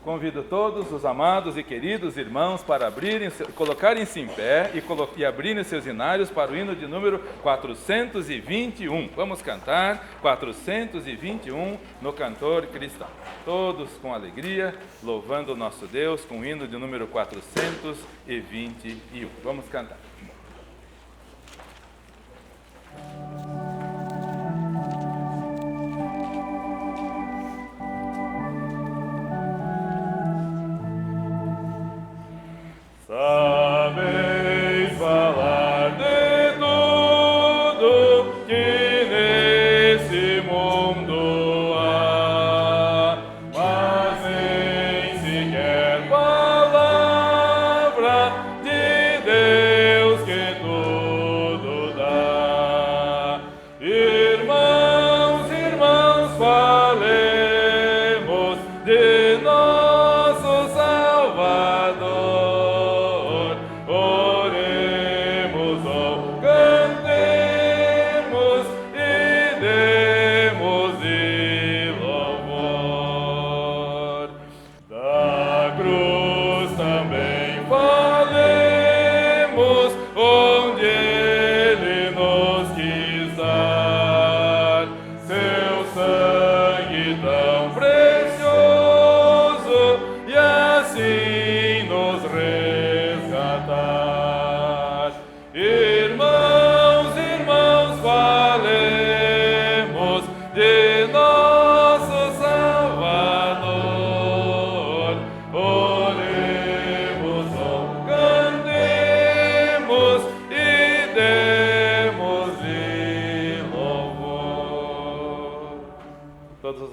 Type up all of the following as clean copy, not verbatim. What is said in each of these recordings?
Convido todos os amados e queridos irmãos para colocarem-se em pé e abrirem seus hinários para o hino de número 421. Vamos cantar 421 no cantor cristão. Todos com alegria, louvando o nosso Deus com o hino de número 421. Vamos cantar. Sabeis falar de tudo que nesse mundo há, mas nem sequer palavra de Deus que tudo dá. Irmãos, falemos de nosso Salvador.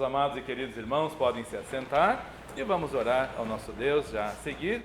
Amados e queridos irmãos, podem se assentar e vamos orar ao nosso Deus já a seguir.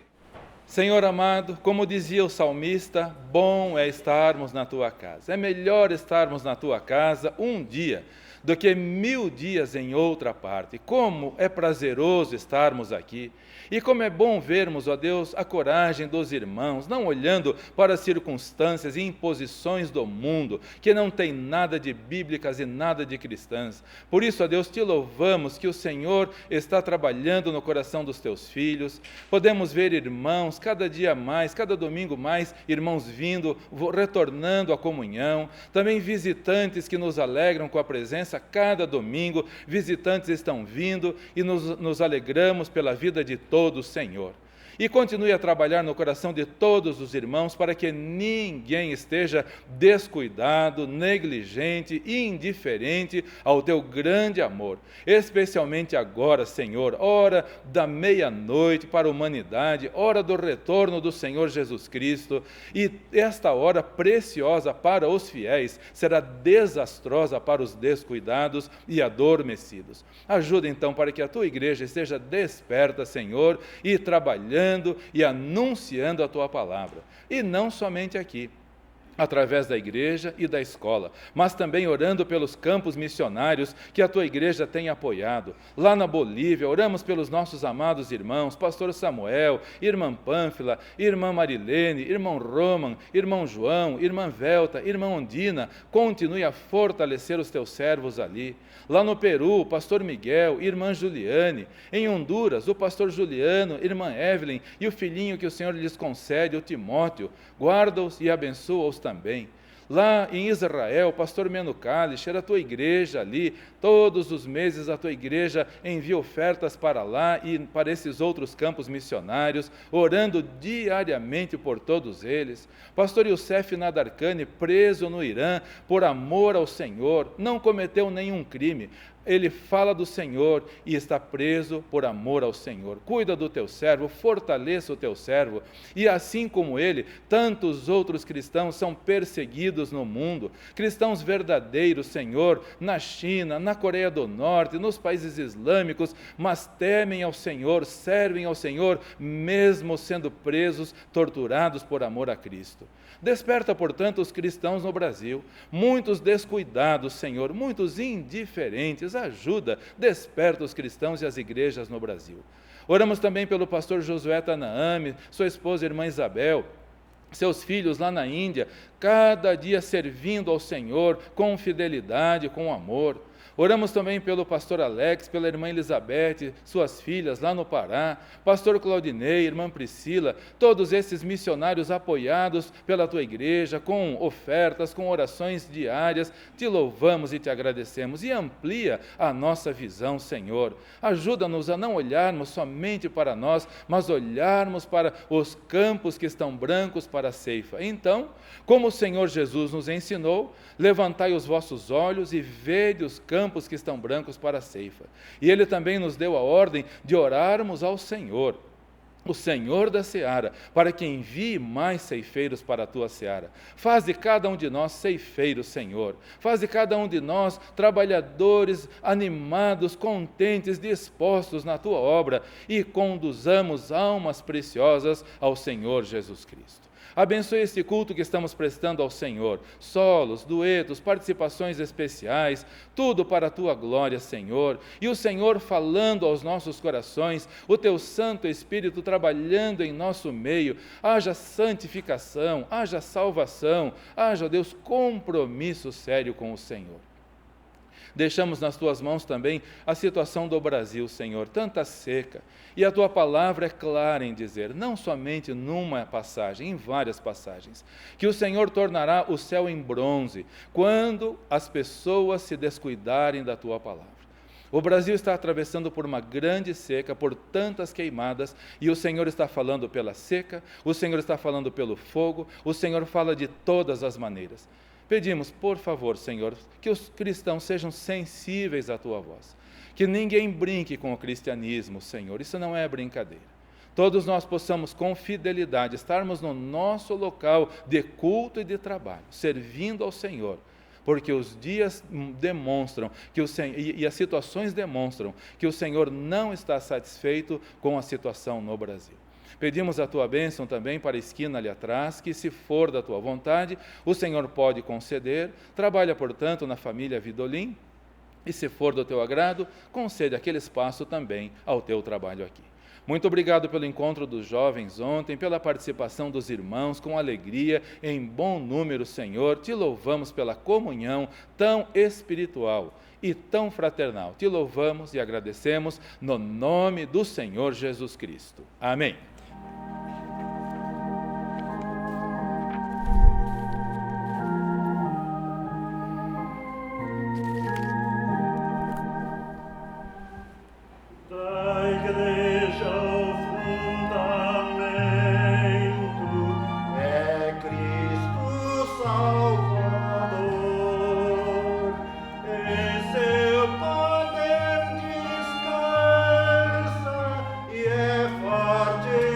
Senhor amado, como dizia o salmista, bom é estarmos na tua casa. É melhor estarmos na tua casa um dia do que 1000 dias em outra parte. Como é prazeroso estarmos aqui. E como é bom vermos, ó Deus, a coragem dos irmãos, não olhando para as circunstâncias e imposições do mundo, que não tem nada de bíblicas e nada de cristãs. Por isso, ó Deus, te louvamos que o Senhor está trabalhando no coração dos teus filhos. Podemos ver irmãos, cada dia mais, cada domingo mais, irmãos vindo, retornando à comunhão. Também visitantes que nos alegram com a presença cada domingo. Visitantes estão vindo e nos alegramos pela vida de todos, Senhor. E continue a trabalhar no coração de todos os irmãos para que ninguém esteja descuidado, negligente e indiferente ao teu grande amor. Especialmente agora, Senhor, hora da meia-noite para a humanidade, hora do retorno do Senhor Jesus Cristo. E esta hora preciosa para os fiéis será desastrosa para os descuidados e adormecidos. Ajuda então para que a tua igreja esteja desperta, Senhor, e trabalhando e anunciando a tua palavra. E não somente aqui, através da igreja e da escola, mas também orando pelos campos missionários que a tua igreja tem apoiado. Lá na Bolívia, oramos pelos nossos amados irmãos, pastor Samuel, irmã Pânfila, irmã Marilene, irmão Roman, irmão João, irmã Velta, irmã Ondina. Continue a fortalecer os teus servos ali. Lá no Peru, o pastor Miguel, irmã Juliane. Em Honduras, o pastor Juliano, irmã Evelyn e o filhinho que o Senhor lhes concede, o Timóteo. Guarda-os e abençoa-os também. Lá em Israel, o pastor Meno Kalish, era a tua igreja ali, todos os meses a tua igreja envia ofertas para lá e para esses outros campos missionários, orando diariamente por todos eles. Pastor Youssef Nadarkhani, preso no Irã, por amor ao Senhor, não cometeu nenhum crime. Ele fala do Senhor e está preso por amor ao Senhor. Cuida do teu servo, fortaleça o teu servo. E assim como ele, tantos outros cristãos são perseguidos no mundo. Cristãos verdadeiros, Senhor, na China, na Coreia do Norte, nos países islâmicos, mas temem ao Senhor, servem ao Senhor, mesmo sendo presos, torturados por amor a Cristo. Desperta, portanto, os cristãos no Brasil, muitos descuidados, Senhor, muitos indiferentes. Ajuda, desperta os cristãos e as igrejas no Brasil. Oramos também pelo pastor Josué Tanaame, sua esposa, irmã Isabel, seus filhos lá na Índia, cada dia servindo ao Senhor com fidelidade, com amor. Oramos também pelo pastor Alex, pela irmã Elizabeth, suas filhas lá no Pará, pastor Claudinei, irmã Priscila, todos esses missionários apoiados pela tua igreja, com ofertas, com orações diárias. Te louvamos e te agradecemos e amplia a nossa visão, Senhor. Ajuda-nos a não olharmos somente para nós, mas olharmos para os campos que estão brancos para a ceifa. Então, como o Senhor Jesus nos ensinou, levantai os vossos olhos e vede os campos que estão brancos para a ceifa. E Ele também nos deu a ordem de orarmos ao Senhor, o Senhor da seara, para que envie mais ceifeiros para a tua seara. Faz de cada um de nós ceifeiros, Senhor. Faz de cada um de nós trabalhadores animados, contentes, dispostos na tua obra, e conduzamos almas preciosas ao Senhor Jesus Cristo. Abençoe este culto que estamos prestando ao Senhor, solos, duetos, participações especiais, tudo para a Tua glória, Senhor, e o Senhor falando aos nossos corações, o Teu Santo Espírito trabalhando em nosso meio. Haja santificação, haja salvação, haja, Deus, compromisso sério com o Senhor. Deixamos nas Tuas mãos também a situação do Brasil, Senhor, tanta seca, e a Tua palavra é clara em dizer, não somente numa passagem, em várias passagens, que o Senhor tornará o céu em bronze, quando as pessoas se descuidarem da Tua palavra. O Brasil está atravessando por uma grande seca, por tantas queimadas, e o Senhor está falando pela seca, o Senhor está falando pelo fogo, o Senhor fala de todas as maneiras. Pedimos, por favor, Senhor, que os cristãos sejam sensíveis à Tua voz. Que ninguém brinque com o cristianismo, Senhor. Isso não é brincadeira. Todos nós possamos, com fidelidade, estarmos no nosso local de culto e de trabalho, servindo ao Senhor. Porque os dias demonstram, e as situações demonstram, que o Senhor não está satisfeito com a situação no Brasil. Pedimos a Tua bênção também para a esquina ali atrás, que se for da Tua vontade, o Senhor pode conceder. Trabalha, portanto, na família Vidolim, e se for do Teu agrado, concede aquele espaço também ao Teu trabalho aqui. Muito obrigado pelo encontro dos jovens ontem, pela participação dos irmãos, com alegria, em bom número, Senhor. Te louvamos pela comunhão tão espiritual e tão fraternal. Te louvamos e agradecemos no nome do Senhor Jesus Cristo. Amém. Forte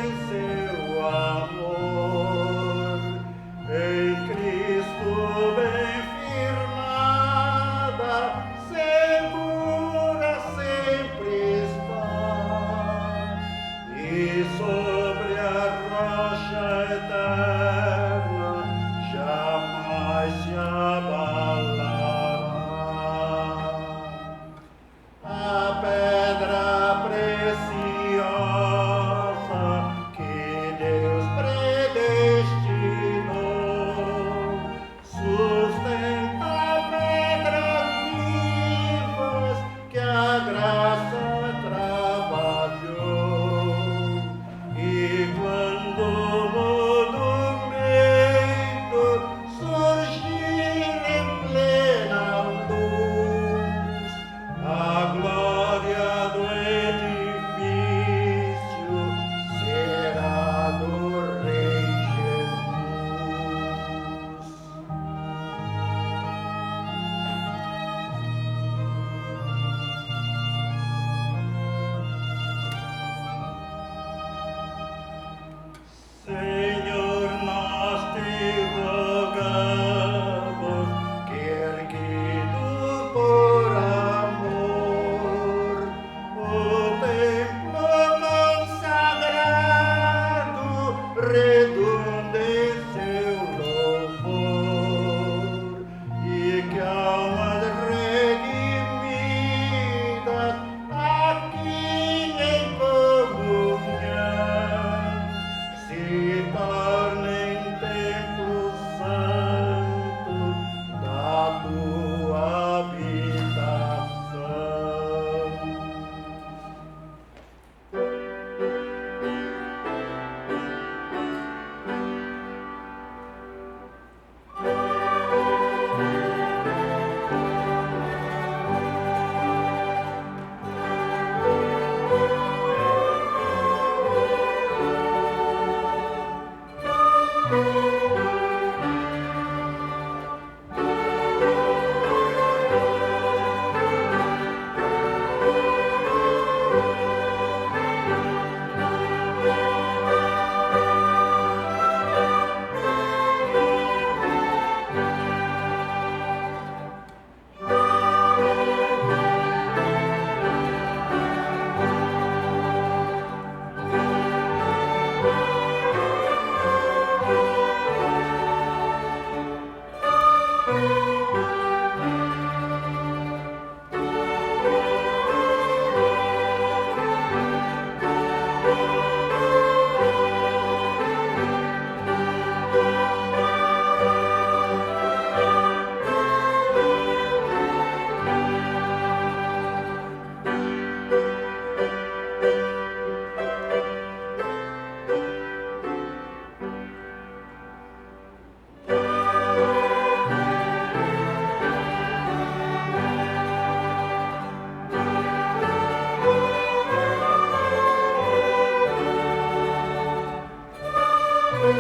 Em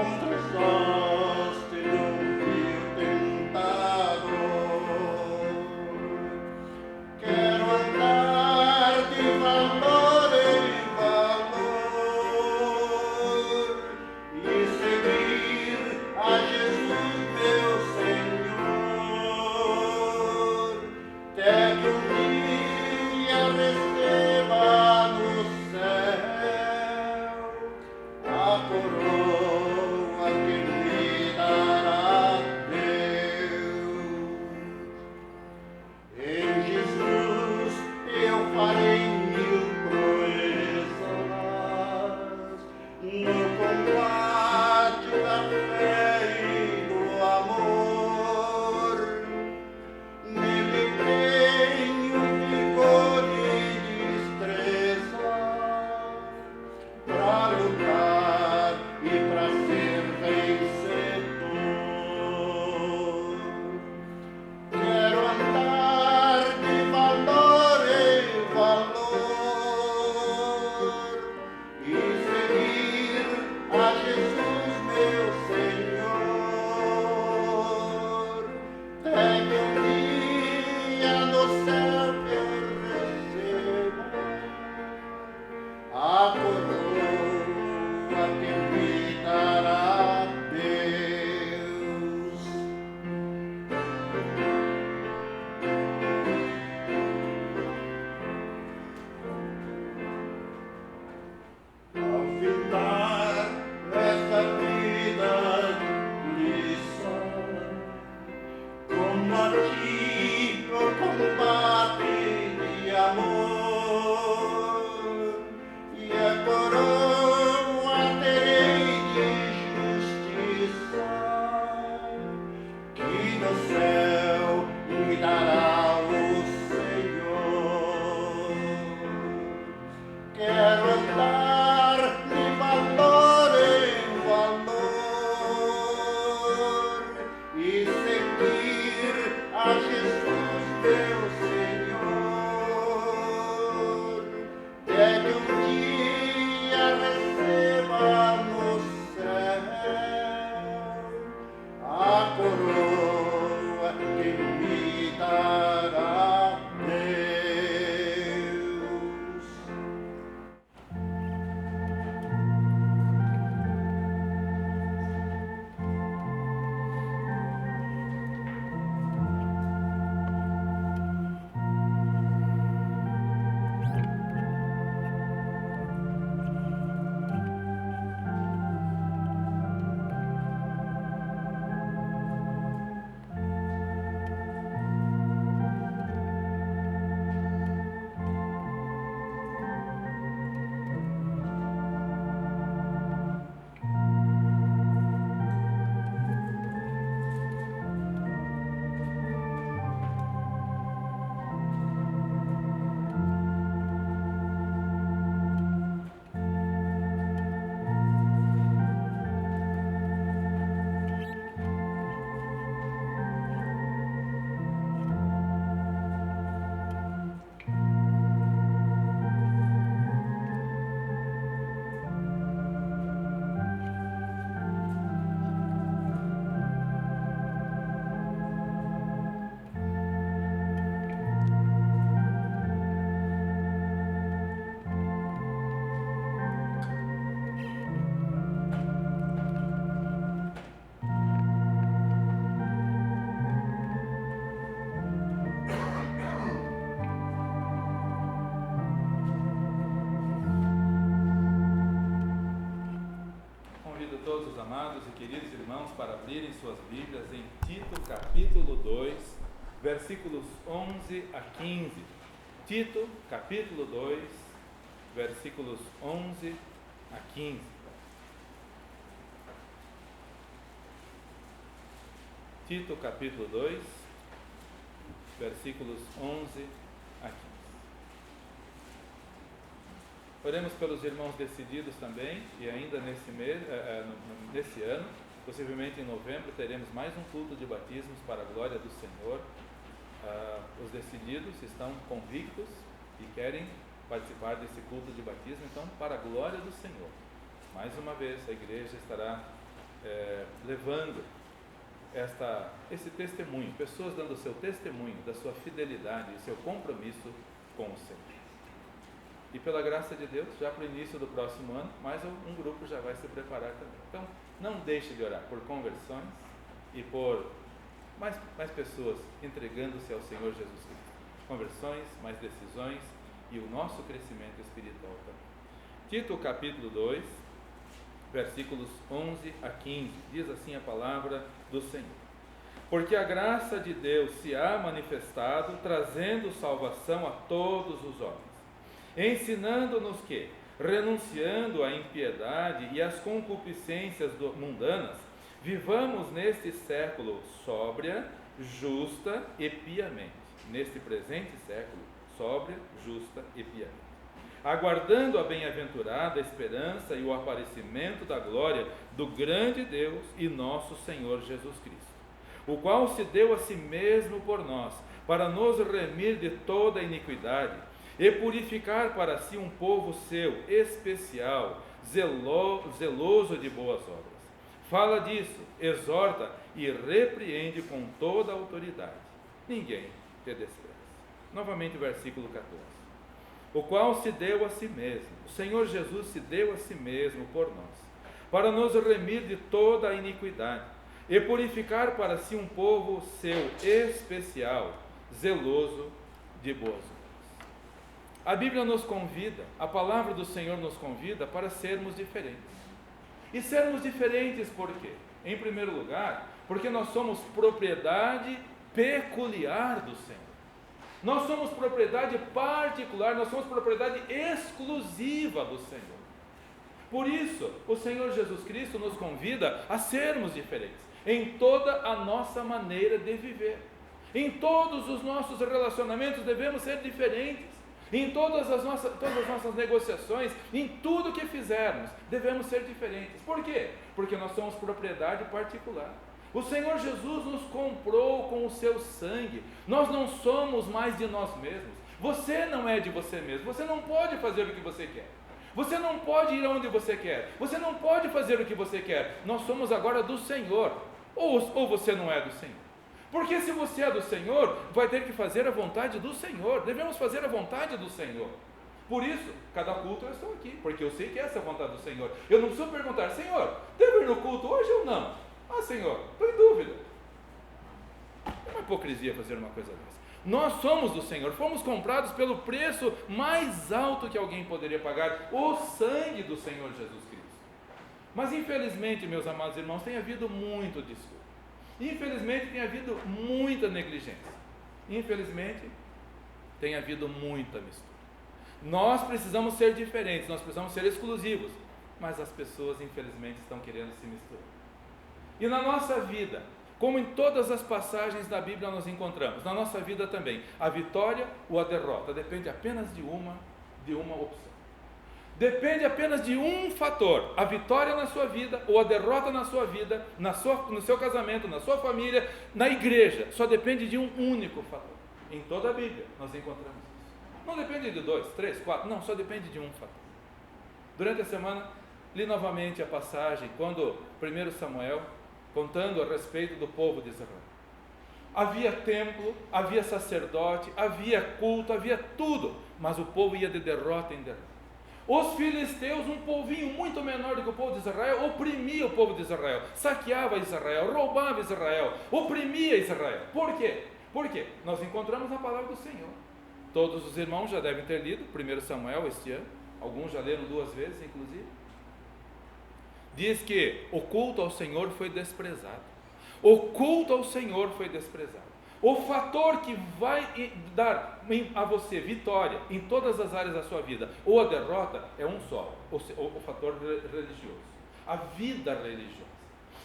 confessaste do vil tentador. Quero andar de valor em valor e seguir a Jesus meu Senhor, até que um dia receba no céu a coroa que me dará Deus. Em Jesus eu farei mil proezas no combate da fé e do amor. Nele tenho vigor e destreza pra lutar e pra ser vencedor. Quero andar de valor em valor e seguir a Jesus meu Senhor, até que um dia no céu eu receba a coroa que me dará Deus. Ao fitar nesta vida lição, combati o combate de amor e a coroa terei de justiça que no céu me dará o Senhor. Quero andar de valor em valor e seguir a Jesus meu Senhor, até que um dia receba no céu a coroa que me dará Deus. Convido todos os amados e queridos irmãos para abrirem suas Bíblias em Tito capítulo 2, versículos 11 a 15. Tito capítulo 2, versículos 11 a 15. Tito capítulo 2, versículos 11 a 15. Oremos pelos irmãos decididos também, e ainda nesse mês, nesse ano, possivelmente em novembro, teremos mais um culto de batismos para a glória do Senhor. Os decididos estão convictos e querem participar desse culto de batismo, então, para a glória do Senhor. Mais uma vez, a igreja estará levando esse testemunho, pessoas dando o seu testemunho da sua fidelidade e seu compromisso com o Senhor. E pela graça de Deus, já para o início do próximo ano, mais um grupo já vai se preparar também. Então, não deixe de orar por conversões e por mais pessoas entregando-se ao Senhor Jesus Cristo. Conversões, mais decisões e o nosso crescimento espiritual também. Tito capítulo 2, versículos 11 a 15, diz assim a palavra do Senhor: porque a graça de Deus se há manifestado, trazendo salvação a todos os homens, ensinando-nos que, renunciando à impiedade e às concupiscências mundanas, vivamos neste século sóbria, justa e piamente. Neste presente século, sóbria, justa e piamente, aguardando a bem-aventurada esperança e o aparecimento da glória do grande Deus e nosso Senhor Jesus Cristo, o qual se deu a si mesmo por nós, para nos remir de toda iniquidade e purificar para si um povo seu especial, zeloso de boas obras. Fala disso, exorta e repreende com toda a autoridade. Ninguém te despreze. Novamente o versículo 14. O qual se deu a si mesmo, o Senhor Jesus se deu a si mesmo por nós, para nos remir de toda a iniquidade e purificar para si um povo seu especial, zeloso de boas obras. A Bíblia nos convida, a palavra do Senhor nos convida para sermos diferentes. E sermos diferentes por quê? Em primeiro lugar, porque nós somos propriedade peculiar do Senhor. Nós somos propriedade particular, nós somos propriedade exclusiva do Senhor. Por isso, o Senhor Jesus Cristo nos convida a sermos diferentes em toda a nossa maneira de viver. Em todos os nossos relacionamentos devemos ser diferentes. Em todas as nossas negociações, em tudo que fizermos, devemos ser diferentes. Por quê? Porque nós somos propriedade particular. O Senhor Jesus nos comprou com o seu sangue. Nós não somos mais de nós mesmos. Você não é de você mesmo. Você não pode fazer o que você quer. Você não pode ir aonde você quer. Você não pode fazer o que você quer. Nós somos agora do Senhor. Ou você não é do Senhor. Porque se você é do Senhor, vai ter que fazer a vontade do Senhor. Devemos fazer a vontade do Senhor. Por isso, cada culto eu estou aqui, porque eu sei que essa é a vontade do Senhor. Eu não preciso perguntar: Senhor, devo ir no culto hoje ou não? Ah, Senhor, estou em dúvida. É uma hipocrisia fazer uma coisa dessa. Nós somos do Senhor, fomos comprados pelo preço mais alto que alguém poderia pagar, o sangue do Senhor Jesus Cristo. Mas infelizmente, meus amados irmãos, tem havido muito desculpa. Infelizmente tem havido muita negligência. Infelizmente tem havido muita mistura. Nós precisamos ser diferentes, nós precisamos ser exclusivos, mas as pessoas infelizmente estão querendo se misturar. E na nossa vida, como em todas as passagens da Bíblia nós encontramos, na nossa vida também, a vitória ou a derrota depende apenas de uma opção. Depende apenas de um fator: a vitória na sua vida ou a derrota na sua vida, no seu casamento, na sua família, na igreja. Só depende de um único fator. Em toda a Bíblia nós encontramos isso. Não depende de 2, 3, 4, não, só depende de um fator. Durante a semana li novamente a passagem quando 1 Samuel, contando a respeito do povo de Israel. Havia templo, havia sacerdote, havia culto, havia tudo, mas o povo ia de derrota em derrota. Os filisteus, um povinho muito menor do que o povo de Israel, oprimia o povo de Israel, saqueava Israel, roubava Israel, oprimia Israel. Por quê? Porque nós encontramos a palavra do Senhor. Todos os irmãos já devem ter lido 1 Samuel este ano, alguns já leram 2 vezes inclusive. Diz que o culto ao Senhor foi desprezado. O culto ao Senhor foi desprezado. O fator que vai dar a você vitória em todas as áreas da sua vida, ou a derrota, é um só: o fator religioso, a vida religiosa.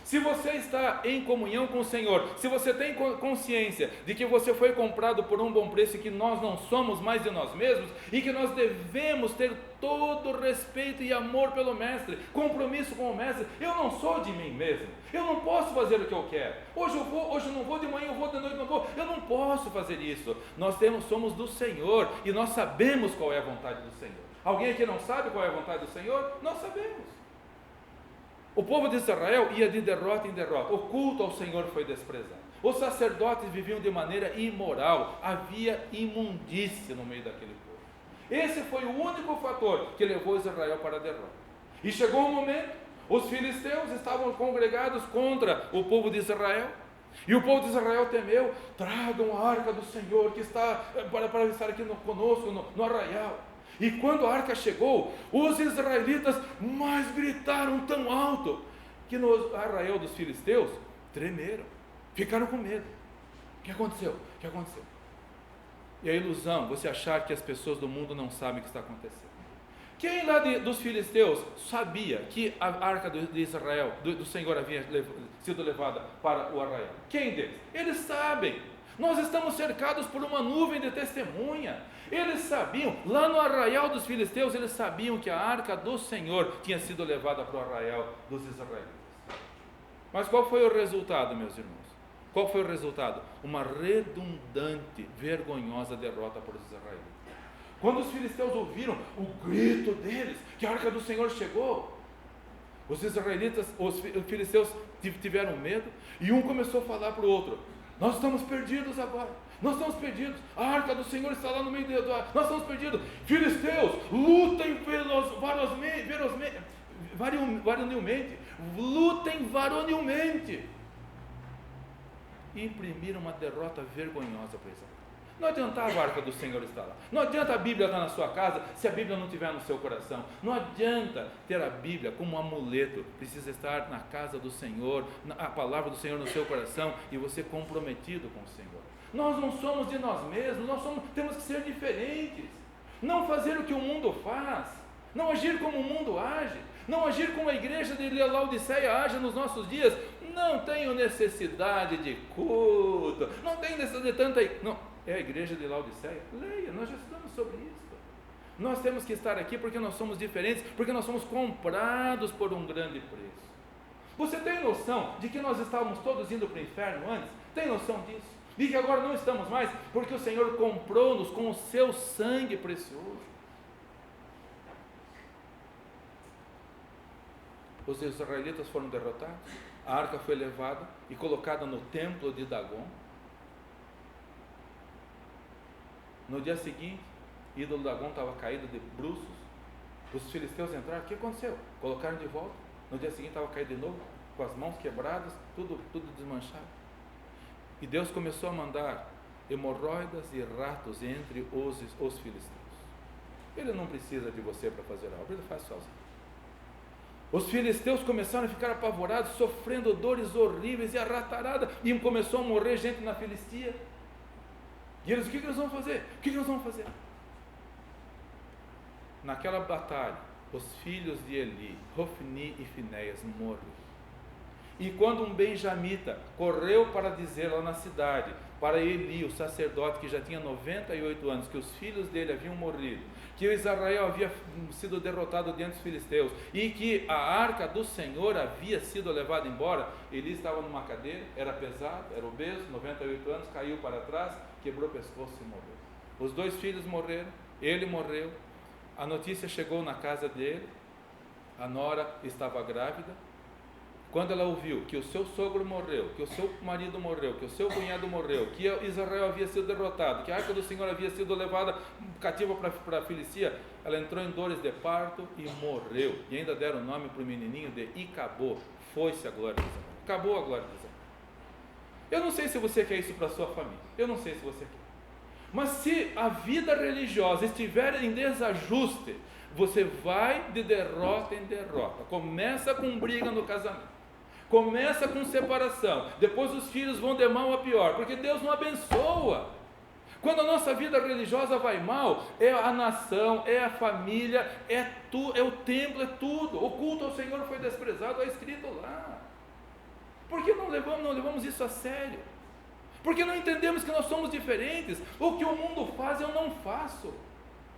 Se você está em comunhão com o Senhor, se você tem consciência de que você foi comprado por um bom preço e que nós não somos mais de nós mesmos, e que nós devemos ter todo respeito e amor pelo Mestre, compromisso com o Mestre. Eu não sou de mim mesmo, eu não posso fazer o que eu quero. Hoje eu vou, hoje eu não vou, de manhã eu vou, de noite eu não vou. Eu não posso fazer isso. Somos do Senhor e nós sabemos qual é a vontade do Senhor. Alguém aqui não sabe qual é a vontade do Senhor? Nós sabemos. O povo de Israel ia de derrota em derrota. O culto ao Senhor foi desprezado. Os sacerdotes viviam de maneira imoral. Havia imundícia no meio daquele povo. Esse foi o único fator que levou Israel para a derrota. E chegou um momento, os filisteus estavam congregados contra o povo de Israel. E o povo de Israel temeu: tragam a arca do Senhor que está para estar aqui conosco no arraial. E quando a arca chegou, os israelitas mais gritaram tão alto que no arraial dos filisteus tremeram, ficaram com medo. O que aconteceu? O que aconteceu? E a ilusão, você achar que as pessoas do mundo não sabem o que está acontecendo. Quem lá dos filisteus sabia que a arca de Israel, do Senhor, havia sido levada para o arraial? Quem deles? Eles sabem. Nós estamos cercados por uma nuvem de testemunha. Eles sabiam, lá no arraial dos filisteus, eles sabiam que a arca do Senhor tinha sido levada para o arraial dos israelitas. Mas qual foi o resultado, meus irmãos? Qual foi o resultado? Uma redundante, vergonhosa derrota para os israelitas. Quando os filisteus ouviram o grito deles, que a arca do Senhor chegou, os israelitas, os filisteus tiveram medo, e um começou a falar para o outro: nós estamos perdidos agora, nós estamos perdidos, a arca do Senhor está lá no meio do ar, nós estamos perdidos. Filisteus, lutem varonilmente, lutem varonilmente. E imprimiram uma derrota vergonhosa para Israel. Não adiantava a arca do Senhor estar lá. Não adianta a Bíblia estar na sua casa se a Bíblia não estiver no seu coração. Não adianta ter a Bíblia como um amuleto. Precisa estar na casa do Senhor, a palavra do Senhor no seu coração e você comprometido com o Senhor. Nós não somos de nós mesmos, temos que ser diferentes. Não fazer o que o mundo faz. Não agir como o mundo age. Não agir como a igreja de Laodiceia age nos nossos dias. Não tenho necessidade de culto. Não tenho necessidade de tanta... Não. É a igreja de Laodiceia? Leia, nós já estudamos sobre isso. Nós temos que estar aqui porque nós somos diferentes, porque nós somos comprados por um grande preço. Você tem noção de que nós estávamos todos indo para o inferno antes? Tem noção disso? E que agora não estamos mais, porque o Senhor comprou-nos com o seu sangue precioso. Os israelitas foram derrotados, a arca foi levada e colocada no templo de Dagon. No dia seguinte, o ídolo Dagon estava caído de bruços. Os filisteus entraram, o que aconteceu? Colocaram de volta. No dia seguinte estava caído de novo, com as mãos quebradas, tudo desmanchado. E Deus começou a mandar hemorroidas e ratos entre os filisteus. Ele não precisa de você para fazer a obra, ele faz sozinho. Os filisteus começaram a ficar apavorados, sofrendo dores horríveis e a ratarada, e começou a morrer gente na Filistia. E eles, o que nós vamos fazer? O que nós vamos fazer? Naquela batalha, os filhos de Eli, Hofni e Finéias, morreram. E quando um benjamita correu para dizer lá na cidade, para Eli, o sacerdote que já tinha 98 anos, que os filhos dele haviam morrido, que Israel havia sido derrotado diante dos filisteus, e que a arca do Senhor havia sido levada embora, Eli estava numa cadeira, era pesado, era obeso, 98 anos, caiu para trás, quebrou o pescoço e morreu. Os dois filhos morreram, ele morreu, a notícia chegou na casa dele, a nora estava grávida. Quando ela ouviu que o seu sogro morreu, que o seu marido morreu, que o seu cunhado morreu, que Israel havia sido derrotado, que a arca do Senhor havia sido levada cativa para a Filistia, ela entrou em dores de parto e morreu. E ainda deram o nome para o menininho de Icabô. Foi-se a glória de Israel. Acabou a glória de Israel. Eu não sei se você quer isso para a sua família. Eu não sei se você quer. Mas se a vida religiosa estiver em desajuste, você vai de derrota em derrota. Começa com briga no casamento. Começa com separação, depois os filhos vão de mal a pior, porque Deus não abençoa. Quando a nossa vida religiosa vai mal, é a nação, é a família, é o templo, é tudo. O culto ao Senhor foi desprezado, é escrito lá. Por que não levamos isso a sério? Porque não entendemos que nós somos diferentes. O que o mundo faz eu não faço,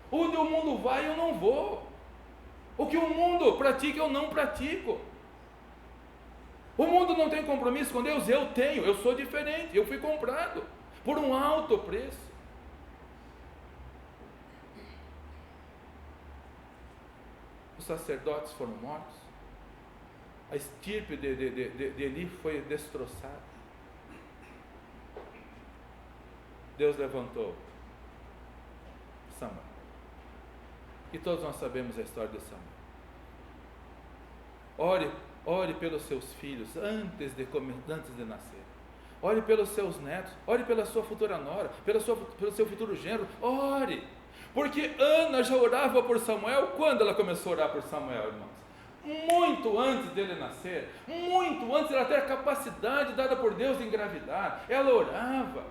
onde o mundo vai eu não vou, o que o mundo pratica eu não pratico. O mundo não tem compromisso com Deus, eu tenho, eu sou diferente, eu fui comprado por um alto preço. Os sacerdotes foram mortos, a estirpe de Eli foi destroçada. Deus levantou Samuel. E todos nós sabemos a história de Samuel. Ore pelos seus filhos antes de nascer. Ore pelos seus netos. Ore pela sua futura nora, pelo seu futuro genro. Ore. Porque Ana já orava por Samuel. Quando ela começou a orar por Samuel, irmãos? Muito antes dele nascer. Muito antes dela ter a capacidade dada por Deus de engravidar. Ela orava.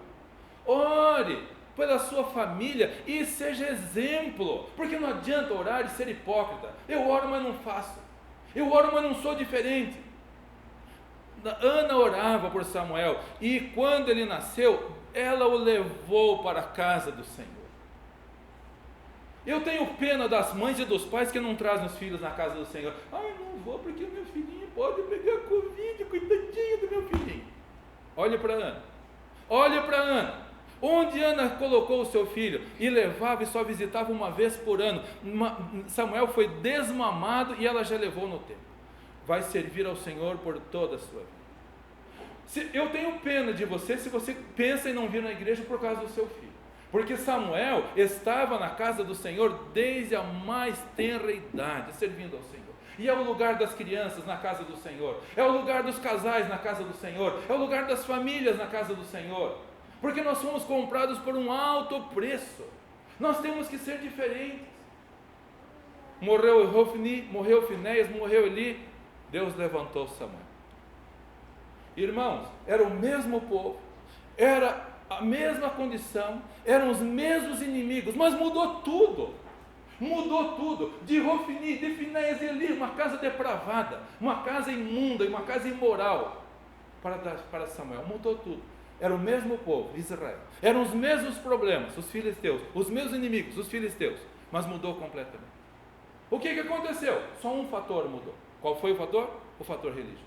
Ore pela sua família e seja exemplo. Porque não adianta orar e ser hipócrita. Eu oro, mas não faço. Eu oro, mas não sou diferente. Ana orava por Samuel, e quando ele nasceu, ela o levou para a casa do Senhor. Eu tenho pena das mães e dos pais que não trazem os filhos na casa do Senhor. Ai, não vou porque o meu filhinho pode pegar Covid, coitadinho do meu filhinho. Olhe para Ana. Olhe para Ana. Onde Ana colocou o seu filho e levava e só visitava uma vez por ano. Samuel foi desmamado e ela já levou no templo. Vai servir ao Senhor por toda a sua vida. Eu tenho pena de você se você pensa em não vir na igreja por causa do seu filho. Porque Samuel estava na casa do Senhor desde a mais tenra idade, servindo ao Senhor. E é o lugar das crianças na casa do Senhor. É o lugar dos casais na casa do Senhor. É o lugar das famílias na casa do Senhor. Porque nós fomos comprados por um alto preço. Nós temos que ser diferentes. Morreu Hofni, morreu Finéias, morreu Eli. Deus levantou Samuel. Irmãos, era o mesmo povo, era a mesma condição, eram os mesmos inimigos, mas mudou tudo. Mudou tudo. De Hofni, de Finéias e Eli, uma casa depravada, uma casa imunda, uma casa imoral, para Samuel. Mudou tudo. Era o mesmo povo, Israel. Eram os mesmos problemas, os filisteus, os mesmos inimigos, os filisteus, mas mudou completamente. O que aconteceu? Só um fator mudou. Qual foi o fator? O fator religioso.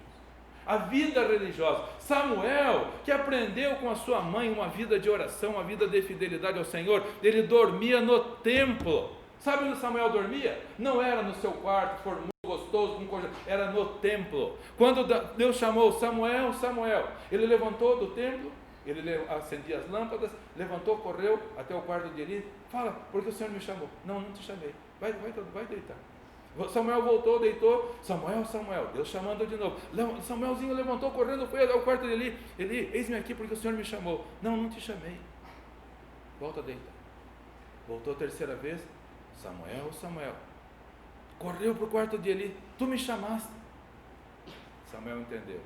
A vida religiosa. Samuel, que aprendeu com a sua mãe uma vida de oração, uma vida de fidelidade ao Senhor, ele dormia no templo. Sabe onde Samuel dormia? Não era no seu quarto, formoso, gostoso, era no templo. Quando Deus chamou Samuel, Samuel, ele levantou do templo, ele acendia as lâmpadas, levantou, correu até o quarto de Eli. Fala, porque o Senhor me chamou. Não te chamei. Vai deitar. Samuel voltou, deitou. Samuel, Deus chamando de novo. Samuelzinho levantou, correndo, foi ao quarto de Eli. Eli, eis-me aqui porque o Senhor me chamou. Não te chamei. Volta a deitar. Voltou a terceira vez. Samuel. Correu para o quarto de Eli. Tu me chamaste. Samuel entendeu.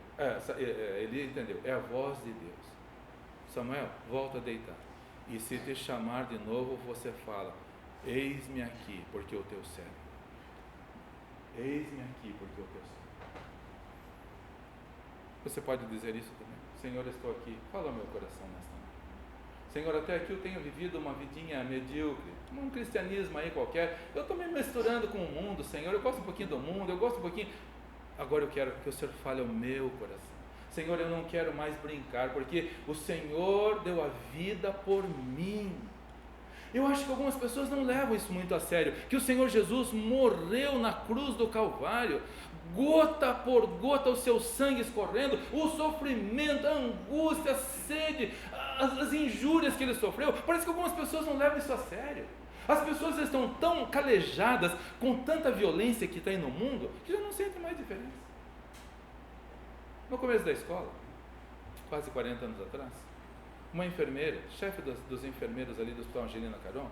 Eli entendeu. É a voz de Deus. Samuel, volta a deitar. E se te chamar de novo, você fala: eis-me aqui, porque o teu servo. Eis-me aqui, porque o teu servo. Você pode dizer isso também? Senhor, estou aqui. Fala ao meu coração nesta noite. Senhor, até aqui eu tenho vivido uma vidinha medíocre, um cristianismo aí qualquer. Eu estou me misturando com o mundo, Senhor. Eu gosto um pouquinho do mundo, eu gosto um pouquinho. Agora eu quero que o Senhor fale ao meu coração. Senhor, eu não quero mais brincar, porque o Senhor deu a vida por mim. Eu acho que algumas pessoas não levam isso muito a sério, que o Senhor Jesus morreu na cruz do Calvário, gota por gota o seu sangue escorrendo, o sofrimento, a angústia, a sede, as injúrias que ele sofreu. Parece que algumas pessoas não levam isso a sério. As pessoas estão tão calejadas com tanta violência que tem no mundo, que já não sentem mais diferença. No começo da escola, quase 40 anos atrás, uma enfermeira, chefe dos enfermeiros ali do Hospital Angelina Caron,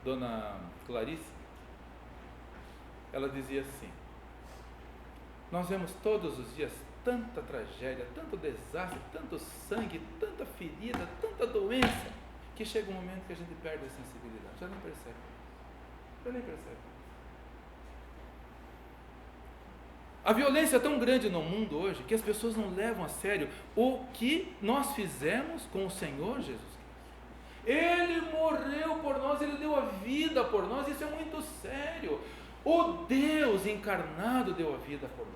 Dona Clarice, ela dizia assim: nós vemos todos os dias tanta tragédia, tanto desastre, tanto sangue, tanta ferida, tanta doença, que chega um momento que a gente perde a sensibilidade, já nem percebe. A violência é tão grande no mundo hoje que as pessoas não levam a sério o que nós fizemos com o Senhor Jesus Cristo. Ele morreu por nós, Ele deu a vida por nós, isso é muito sério. O Deus encarnado deu a vida por nós.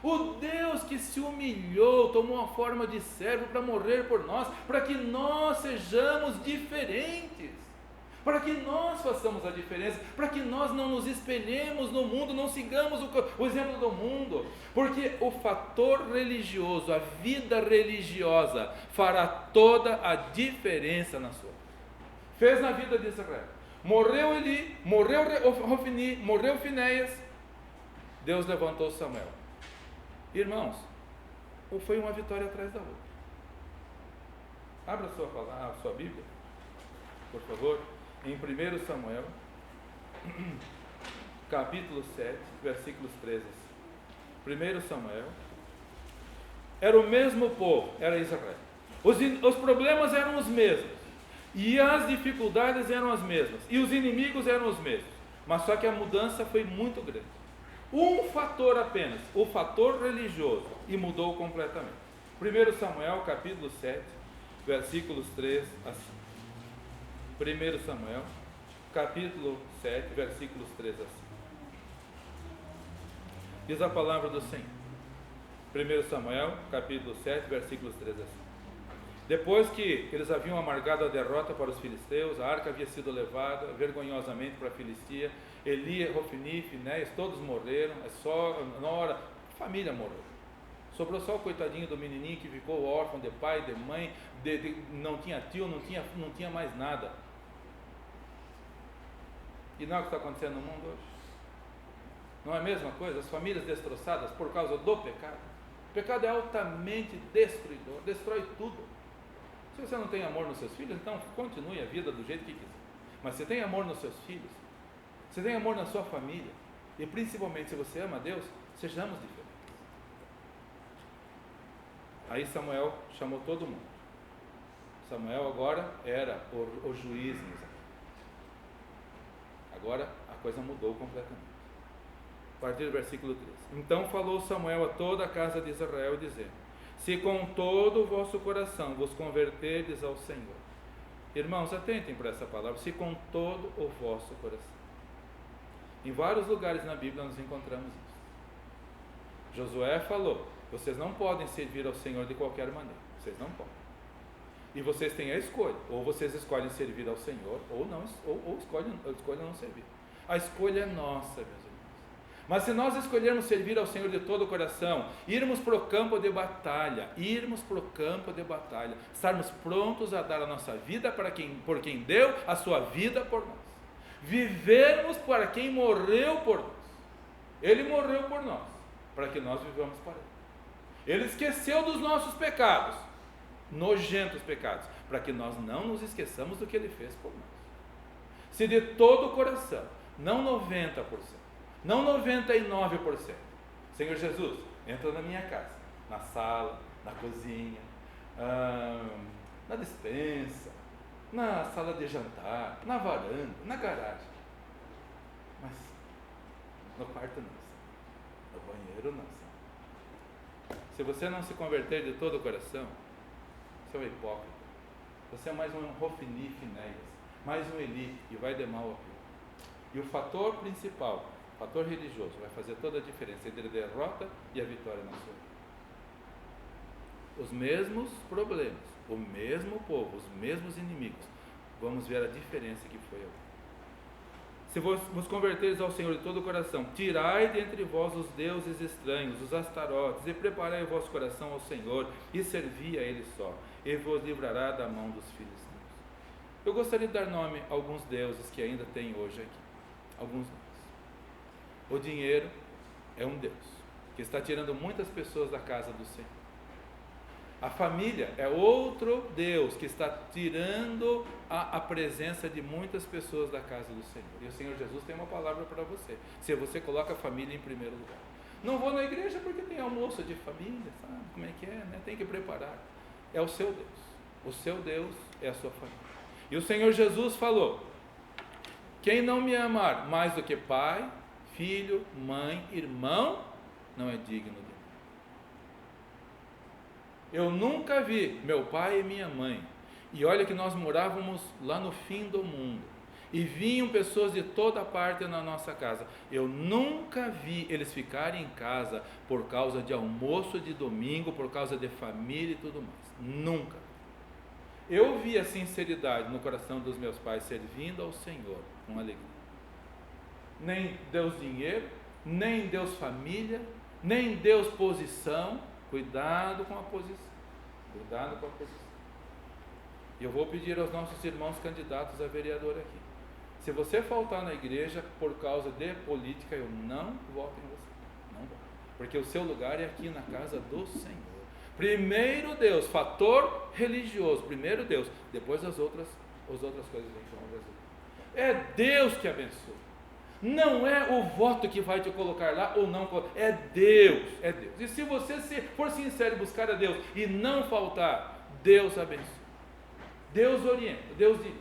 O Deus que se humilhou, tomou a forma de servo para morrer por nós, para que nós sejamos diferentes. para que nós façamos a diferença, para que nós não nos espelhemos no mundo, não sigamos o exemplo do mundo, porque o fator religioso, a vida religiosa, fará toda a diferença na sua vida. Fez na vida de Israel. Morreu Eli, morreu Ofni, morreu Finéias, Deus levantou Samuel. Irmãos, foi uma vitória atrás da outra. Abra a sua Bíblia, por favor, em 1 Samuel, capítulo 7, versículos 13. 1 Samuel, era o mesmo povo, era Israel. Os problemas eram os mesmos, e as dificuldades eram as mesmas, e os inimigos eram os mesmos, mas só que a mudança foi muito grande. Um fator apenas, o fator religioso, e mudou completamente. 1 Samuel, capítulo 7, versículos 3 a 5. 1 Samuel, capítulo 7, versículos 3 a 5. Diz a palavra do Senhor. 1 Samuel, capítulo 7, versículos 3 a 5. Depois que eles haviam amargado a derrota para os filisteus, a arca havia sido levada vergonhosamente para a Filistia, Eli, Ofni, Finéias, todos morreram, a nora, a família morreu. Sobrou só o coitadinho do menininho que ficou órfão de pai, de mãe, não tinha tio, não tinha mais nada. E não é o que está acontecendo no mundo hoje? Não é a mesma coisa? As famílias destroçadas por causa do pecado. O pecado é altamente destruidor, destrói tudo. Se você não tem amor nos seus filhos, então continue a vida do jeito que quiser. Mas se tem amor nos seus filhos, se tem amor na sua família, e principalmente se você ama a Deus, sejamos diferentes. Aí Samuel chamou todo mundo. Samuel agora era o juiz em Israel. Agora a coisa mudou completamente. A partir do versículo 3. Então falou Samuel a toda a casa de Israel, dizendo: se com todo o vosso coração vos converterdes ao Senhor. Irmãos, atentem para essa palavra. Se com todo o vosso coração. Em vários lugares na Bíblia nós encontramos isso. Josué falou: vocês não podem servir ao Senhor de qualquer maneira. Vocês não podem. E vocês têm a escolha. Ou vocês escolhem servir ao Senhor, ou não, ou escolhem não servir. A escolha é nossa, meus irmãos. Mas se nós escolhermos servir ao Senhor de todo o coração, irmos para o campo de batalha, estarmos prontos a dar a nossa vida por quem deu a sua vida por nós, vivermos para quem morreu por nós. Ele morreu por nós, para que nós vivamos para Ele. Ele esqueceu dos nossos pecados, nojentos pecados, para que nós não nos esqueçamos do que Ele fez por nós. Se de todo o coração, não 90%, não 99%, Senhor Jesus, entra na minha casa, na sala, na cozinha, na despensa, na sala de jantar, na varanda, na garagem, mas no quarto não, no banheiro não. Se você não se converter de todo o coração, você é um hipócrita. Você é mais um Ofni, Finéias, mais um Eli, e vai de mal a pior. E o fator principal, o fator religioso, vai fazer toda a diferença entre a derrota e a vitória na sua vida. Os mesmos problemas, o mesmo povo, os mesmos inimigos. Vamos ver a diferença que foi agora. Se vos converteres ao Senhor de todo o coração, tirai de entre vós os deuses estranhos, os astarotes, e preparai o vosso coração ao Senhor, e servi a Ele só, e vos livrará da mão dos filisteus. Eu gostaria de dar nome a alguns deuses que ainda tem hoje aqui. Alguns nomes. O dinheiro é um Deus, que está tirando muitas pessoas da casa do Senhor. A família é outro Deus que está tirando a presença de muitas pessoas da casa do Senhor. E o Senhor Jesus tem uma palavra para você. Se você coloca a família em primeiro lugar. Não vou na igreja porque tem almoço de família, sabe como é que é, né? Tem que preparar. É o seu Deus. O seu Deus é a sua família. E o Senhor Jesus falou: quem não me amar mais do que pai, filho, mãe, irmão, não é digno de mim. Eu nunca vi meu pai e minha mãe, e olha que nós morávamos lá no fim do mundo, e vinham pessoas de toda parte na nossa casa. Eu nunca vi eles ficarem em casa por causa de almoço de domingo, por causa de família e tudo mais. Nunca. Eu vi a sinceridade no coração dos meus pais servindo ao Senhor com alegria. Nem Deus dinheiro, nem Deus família, nem Deus posição. Cuidado com a posição. Cuidado com a posição. E eu vou pedir aos nossos irmãos candidatos a vereador aqui. Se você faltar na igreja por causa de política, eu não voto em você. Não voto. Porque o seu lugar é aqui na casa do Senhor. Primeiro Deus, fator religioso. Primeiro Deus, depois as outras coisas vêm como resultado. É Deus que abençoa. Não é o voto que vai te colocar lá ou não. É Deus, é Deus. E se você for sincero e buscar a Deus e não faltar, Deus abençoa. Deus orienta, Deus dirige.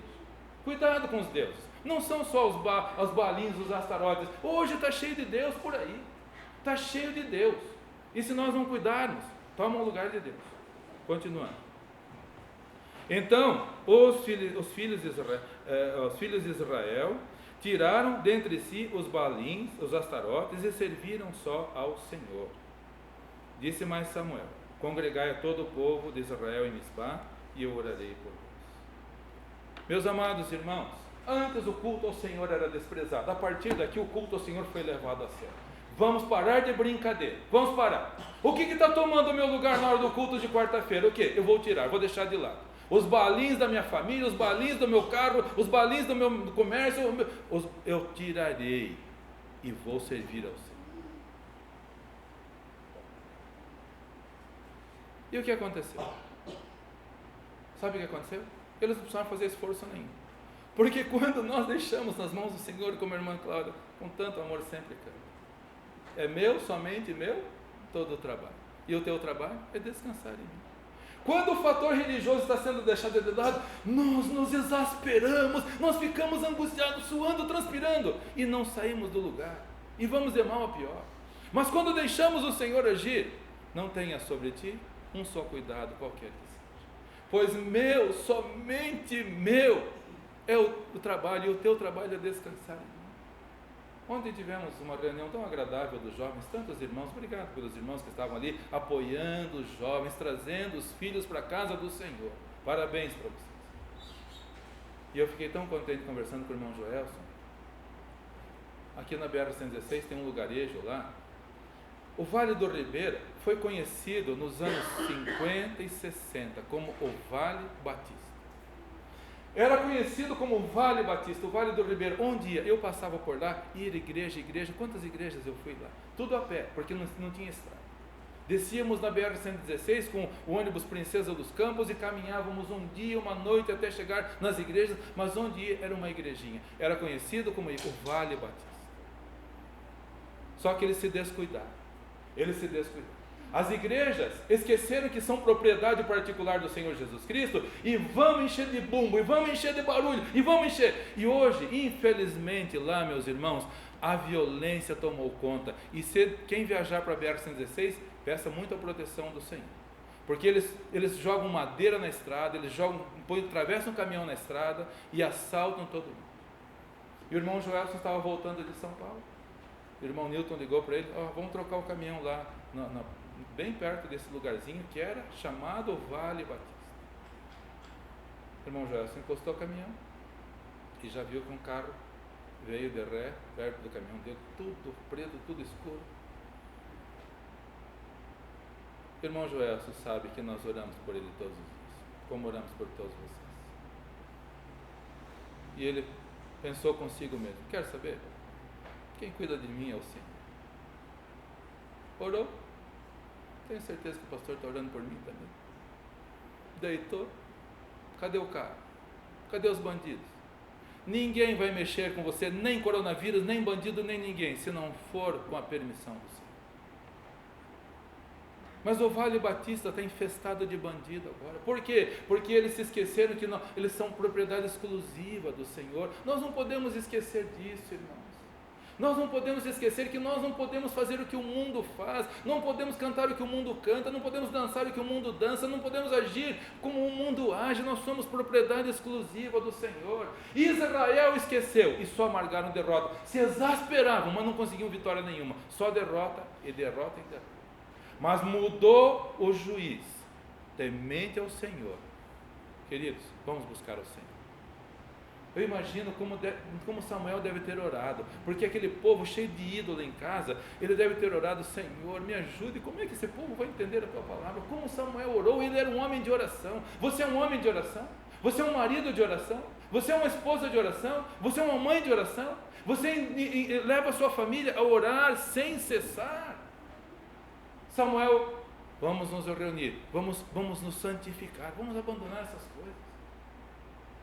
Cuidado com os deuses. Não são só os balins, os astarotes. Hoje está cheio de Deus por aí. Está cheio de Deus. E se nós não cuidarmos, toma o lugar de Deus. Continuando. Então, os filhos de Israel tiraram dentre si os balins, os astarotes, e serviram só ao Senhor. Disse mais Samuel: congregai a todo o povo de Israel em Mispá, e eu orarei por vós. Meus amados irmãos, antes o culto ao Senhor era desprezado. A partir daqui o culto ao Senhor foi levado a sério. Vamos parar de brincadeira. Vamos parar. O que está tomando o meu lugar na hora do culto de quarta-feira? O que? Eu vou tirar, vou deixar de lado. Os balins da minha família, os balins do meu carro, os balins do meu comércio, eu tirarei e vou servir ao Senhor. E o que aconteceu? Sabe o que aconteceu? Eles não precisaram fazer esforço nenhum. Porque quando nós deixamos nas mãos do Senhor, como a irmã Cláudia, com tanto amor sempre canta. É meu, somente meu, todo o trabalho. E o teu trabalho é descansar em mim. Quando o fator religioso está sendo deixado de lado, nós nos exasperamos, nós ficamos angustiados, suando, transpirando, e não saímos do lugar, e vamos de mal a pior. Mas quando deixamos o Senhor agir, não tenha sobre ti um só cuidado, qualquer que seja. Pois meu, somente meu, é o trabalho, e o teu trabalho é descansar em mim. Ontem tivemos uma reunião tão agradável dos jovens, tantos irmãos, obrigado pelos irmãos que estavam ali, apoiando os jovens, trazendo os filhos para a casa do Senhor. Parabéns para vocês. E eu fiquei tão contente conversando com o irmão Joelson. Aqui na BR-116 tem um lugarejo lá. O Vale do Ribeira foi conhecido nos anos 50 e 60 como o Vale Batista. Era conhecido como o Vale Batista, o Vale do Ribeiro. Um dia eu passava por lá, ia de igreja em igreja. Quantas igrejas eu fui lá? Tudo a pé, porque não tinha estrada. Descíamos na BR-116 com o ônibus Princesa dos Campos e caminhávamos um dia, uma noite até chegar nas igrejas, mas onde ia era uma igrejinha. Era conhecido como o Vale Batista. Só que eles se descuidaram. As igrejas esqueceram que são propriedade particular do Senhor Jesus Cristo e vamos encher de bumbo, e vamos encher de barulho, e vamos encher. E hoje, infelizmente, lá, meus irmãos, a violência tomou conta. E quem viajar para a BR-116, peça muito a proteção do Senhor. Porque eles jogam madeira na estrada, atravessam um caminhão na estrada e assaltam todo mundo. E o irmão Joelson estava voltando de São Paulo. O irmão Newton ligou para ele: vamos trocar o caminhão lá, bem perto desse lugarzinho que era chamado Vale Batista. O irmão Joelson encostou o caminhão e já viu que um carro veio de ré perto do caminhão dele, tudo preto, tudo escuro. O irmão Joelson sabe que nós oramos por ele todos os dias, como oramos por todos vocês. E ele pensou consigo mesmo: quer saber? Quem cuida de mim é o Senhor. Orou. Tenho certeza que o pastor está orando por mim também. Deitou. Cadê o carro? Cadê os bandidos? Ninguém vai mexer com você, nem coronavírus, nem bandido, nem ninguém, se não for com a permissão do Senhor. Mas o Vale Batista está infestado de bandido agora. Por quê? Porque eles se esqueceram que eles são propriedade exclusiva do Senhor. Nós não podemos esquecer disso, irmãos. Nós não podemos esquecer que nós não podemos fazer o que o mundo faz, não podemos cantar o que o mundo canta, não podemos dançar o que o mundo dança, não podemos agir como o mundo age. Nós somos propriedade exclusiva do Senhor. Israel esqueceu e só amargaram derrota, se exasperavam, mas não conseguiam vitória nenhuma, só derrota e derrota e derrota. Mas mudou o juiz, temente ao Senhor, Queridos, vamos buscar o Senhor. Eu imagino como Samuel deve ter orado, porque aquele povo cheio de ídolo em casa, ele deve ter orado: Senhor, me ajude, como é que esse povo vai entender a tua palavra? Como Samuel orou, ele era um homem de oração. Você é um homem de oração? Você é um marido de oração? Você é uma esposa de oração? Você é uma mãe de oração? Você leva a sua família a orar sem cessar? Samuel, vamos nos reunir, vamos nos santificar, vamos abandonar essas coisas.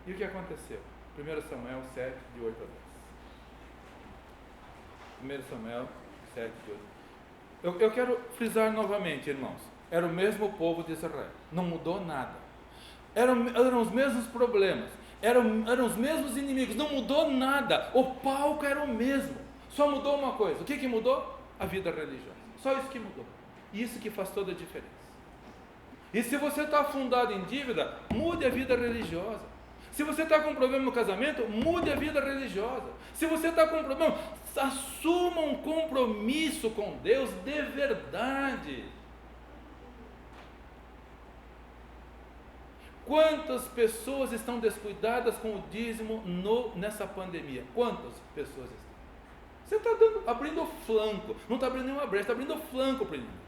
E o que aconteceu? 1 Samuel 7, de 8 a 10. 1 Samuel 7, de 8. Eu quero frisar novamente, irmãos, era o mesmo povo de Israel, não mudou nada. Eram os mesmos problemas, eram os mesmos inimigos, não mudou nada. O palco era o mesmo, só mudou uma coisa. O que mudou? A vida religiosa, só isso que mudou. E isso que faz toda a diferença. E se você está afundado em dívida, mude a vida religiosa. Se você está com um problema no casamento, mude a vida religiosa. Se você está com um problema, assuma um compromisso com Deus de verdade. Quantas pessoas estão descuidadas com o dízimo nessa pandemia? Quantas pessoas estão? Você está abrindo o flanco, não está abrindo nenhuma brecha, está abrindo o flanco para o inimigo.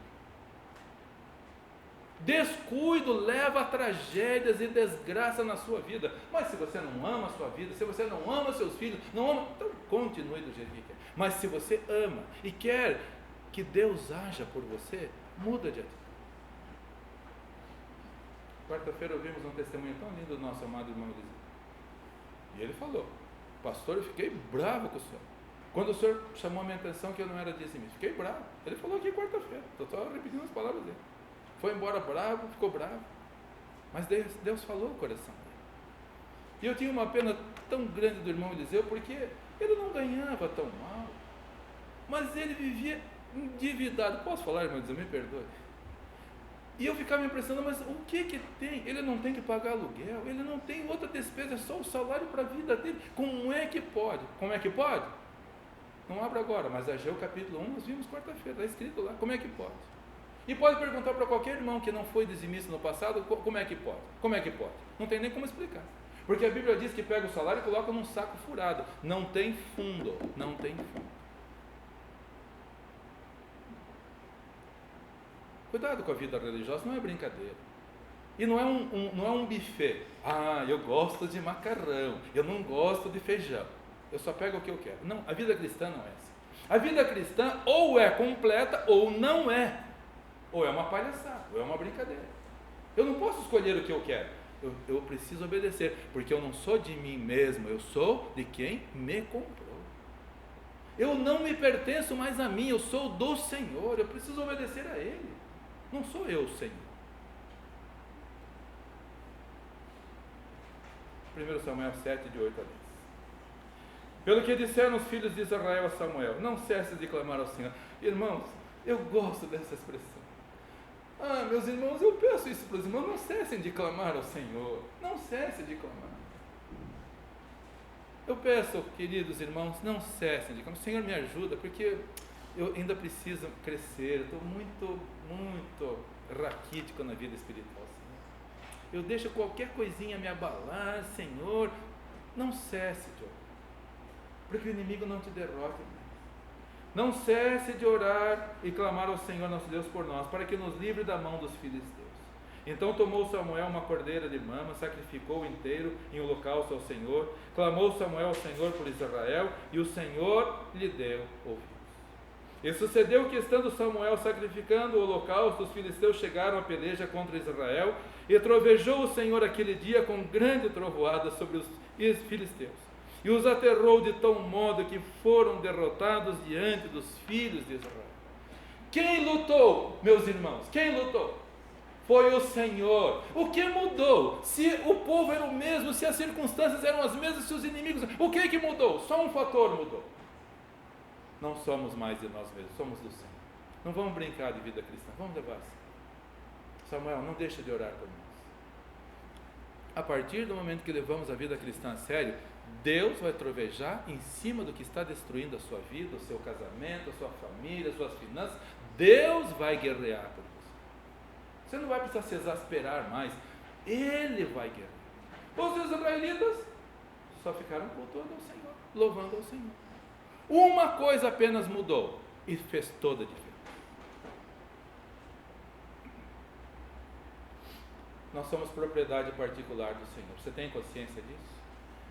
Descuido leva a tragédias e desgraça na sua vida. Mas se você não ama a sua vida, se você não ama seus filhos, não ama, então continue do jeito que quer. Mas se você ama e quer que Deus haja por você, muda de atitude. Quarta-feira ouvimos um testemunho tão lindo do nosso amado irmão Eliseu. E ele falou: pastor, eu fiquei bravo com o senhor. Quando o senhor chamou a minha atenção que eu não era dizimista, fiquei bravo. Ele falou aqui quarta-feira, estou só repetindo as palavras dele. Foi embora bravo, ficou bravo. Mas Deus falou o coração dele. E eu tinha uma pena tão grande do irmão Eliseu, porque ele não ganhava tão mal, mas ele vivia endividado. Posso falar, irmão Eliseu? Me perdoe. E eu ficava me impressionando, mas o que tem? Ele não tem que pagar aluguel, ele não tem outra despesa, é só o salário para a vida dele. Como é que pode? Como é que pode? Não abra agora, mas Ageu capítulo 1 nós vimos quarta-feira, está escrito lá, como é que pode? E pode perguntar para qualquer irmão que não foi dizimista no passado, como é que pode? Como é que pode? Não tem nem como explicar. Porque a Bíblia diz que pega o salário e coloca num saco furado. Não tem fundo, não tem fundo. Cuidado com a vida religiosa, não é brincadeira. E não é um buffet. Ah, eu gosto de macarrão, eu não gosto de feijão. Eu só pego o que eu quero. Não, a vida cristã não é assim. A vida cristã ou é completa ou não é. Ou é uma palhaçada, ou é uma brincadeira. Eu não posso escolher o que eu quero. Eu preciso obedecer, porque eu não sou de mim mesmo, eu sou de quem me comprou. Eu não me pertenço mais a mim, eu sou do Senhor, eu preciso obedecer a Ele. Não sou eu, Senhor. 1 Samuel 7, de 8 a 10. Pelo que disseram os filhos de Israel a Samuel: não cesse de clamar ao Senhor. Irmãos, eu gosto dessa expressão. Ah, meus irmãos, eu peço isso para os irmãos: não cessem de clamar ao Senhor. Não cessem de clamar. Eu peço, queridos irmãos, não cessem de clamar. Senhor, me ajuda, porque eu ainda preciso crescer. Eu estou muito raquítico na vida espiritual, Senhor. Eu deixo qualquer coisinha me abalar, Senhor. Não cesse de orar, porque o inimigo não te derrote. Não cesse de orar e clamar ao Senhor nosso Deus por nós, para que nos livre da mão dos filisteus. Então tomou Samuel uma cordeira de mama, sacrificou inteiro em holocausto ao Senhor. Clamou Samuel ao Senhor por Israel, e o Senhor lhe deu ouvidos. E sucedeu que, estando Samuel sacrificando o holocausto, os filisteus chegaram à peleja contra Israel, e trovejou o Senhor aquele dia com grande trovoada sobre os filisteus. E os aterrou de tal modo que foram derrotados diante dos filhos de Israel. Quem lutou, meus irmãos? Quem lutou? Foi o Senhor. O que mudou? Se o povo era o mesmo, se as circunstâncias eram as mesmas, se os inimigos... O que mudou? Só um fator mudou. Não somos mais de nós mesmos, somos do Senhor. Não vamos brincar de vida cristã, vamos levar assim. Samuel, não deixa de orar por nós. A partir do momento que levamos a vida cristã a sério, Deus vai trovejar em cima do que está destruindo a sua vida, o seu casamento, a sua família, as suas finanças. Deus vai guerrear por você. Você não vai precisar se exasperar mais. Ele vai guerrear. Os israelitas só ficaram cultuando ao Senhor, louvando ao Senhor. Uma coisa apenas mudou e fez toda a diferença. Nós somos propriedade particular do Senhor. Você tem consciência disso?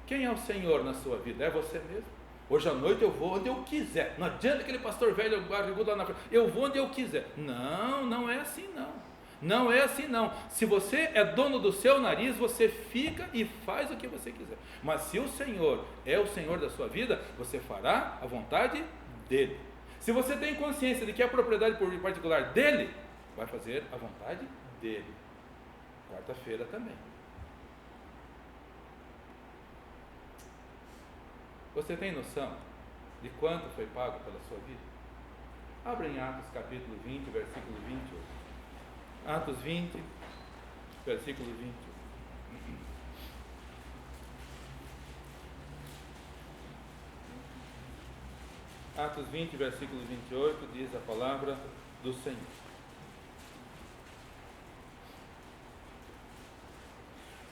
Quem é o Senhor na sua vida? É você mesmo? Hoje à noite eu vou onde eu quiser. Não adianta aquele pastor velho barrigudo lá na frente. Eu vou onde eu quiser. Não, não é assim não. Não é assim não. Se você é dono do seu nariz, você fica e faz o que você quiser. Mas se o Senhor é o Senhor da sua vida, você fará a vontade dele. Se você tem consciência de que é propriedade particular dele, vai fazer a vontade dele. Quarta-feira também. Você tem noção de quanto foi pago pela sua vida? Abra em Atos capítulo 20, versículo 28. Atos 20, versículo 28. Atos 20, versículo 28, diz a palavra do Senhor.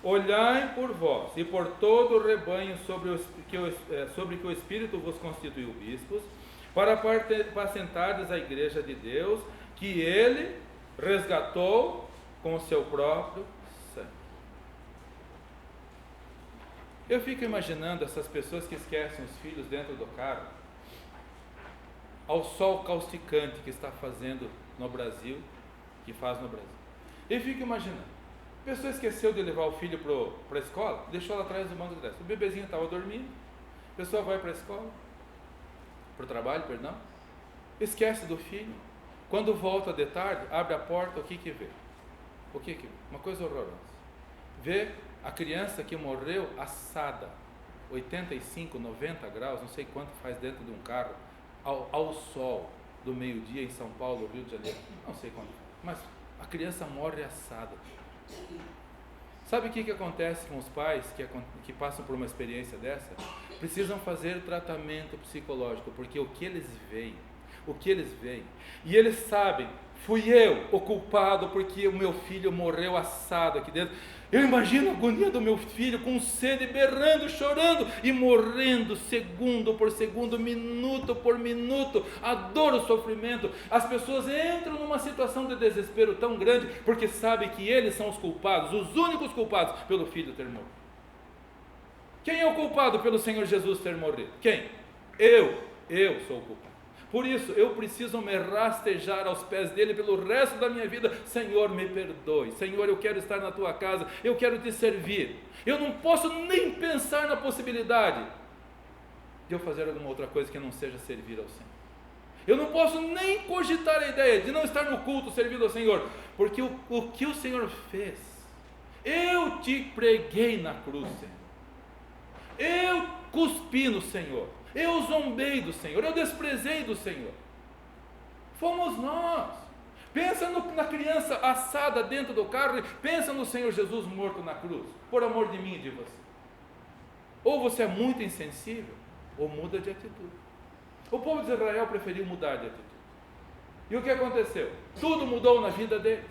Olhai por vós e por todo o rebanho sobre que o Espírito vos constituiu bispos, para apacentardes a igreja de Deus, que Ele resgatou com o seu próprio sangue. Eu fico imaginando essas pessoas que esquecem os filhos dentro do carro, ao sol causticante que está fazendo no Brasil, que faz no Brasil. Eu fico imaginando. A pessoa esqueceu de levar o filho para a escola, deixou lá atrás do banco de trás. O bebezinho estava dormindo, a pessoa vai para a escola, para o trabalho, perdão, esquece do filho. Quando volta de tarde, abre a porta, o que vê? O que vê? Uma coisa horrorosa. Vê a criança que morreu assada, 85, 90 graus, não sei quanto faz dentro de um carro, ao sol do meio-dia em São Paulo, Rio de Janeiro, não sei quanto, mas a criança morre assada. Sabe o que acontece com os pais que passam por uma experiência dessa? Precisam fazer tratamento psicológico, porque o que eles veem, e eles sabem, fui eu o culpado porque o meu filho morreu assado aqui dentro. Eu imagino a agonia do meu filho com sede, berrando, chorando e morrendo segundo por segundo, minuto por minuto, a dor, o sofrimento. As pessoas entram numa situação de desespero tão grande porque sabem que eles são os culpados, os únicos culpados pelo filho ter morrido. Quem é o culpado pelo Senhor Jesus ter morrido? Quem? Eu sou o culpado. Por isso, eu preciso me rastejar aos pés dele pelo resto da minha vida. Senhor, me perdoe. Senhor, eu quero estar na tua casa. Eu quero te servir. Eu não posso nem pensar na possibilidade de eu fazer alguma outra coisa que não seja servir ao Senhor. Eu não posso nem cogitar a ideia de não estar no culto servindo ao Senhor. Porque o que o Senhor fez, eu te preguei na cruz, Senhor. Eu cuspi no Senhor. Eu zombei do Senhor, eu desprezei do Senhor. Fomos nós. Pensa na criança assada dentro do carro, pensa no Senhor Jesus morto na cruz, por amor de mim e de você. Ou você é muito insensível, ou muda de atitude. O povo de Israel preferiu mudar de atitude. E o que aconteceu? Tudo mudou na vida deles.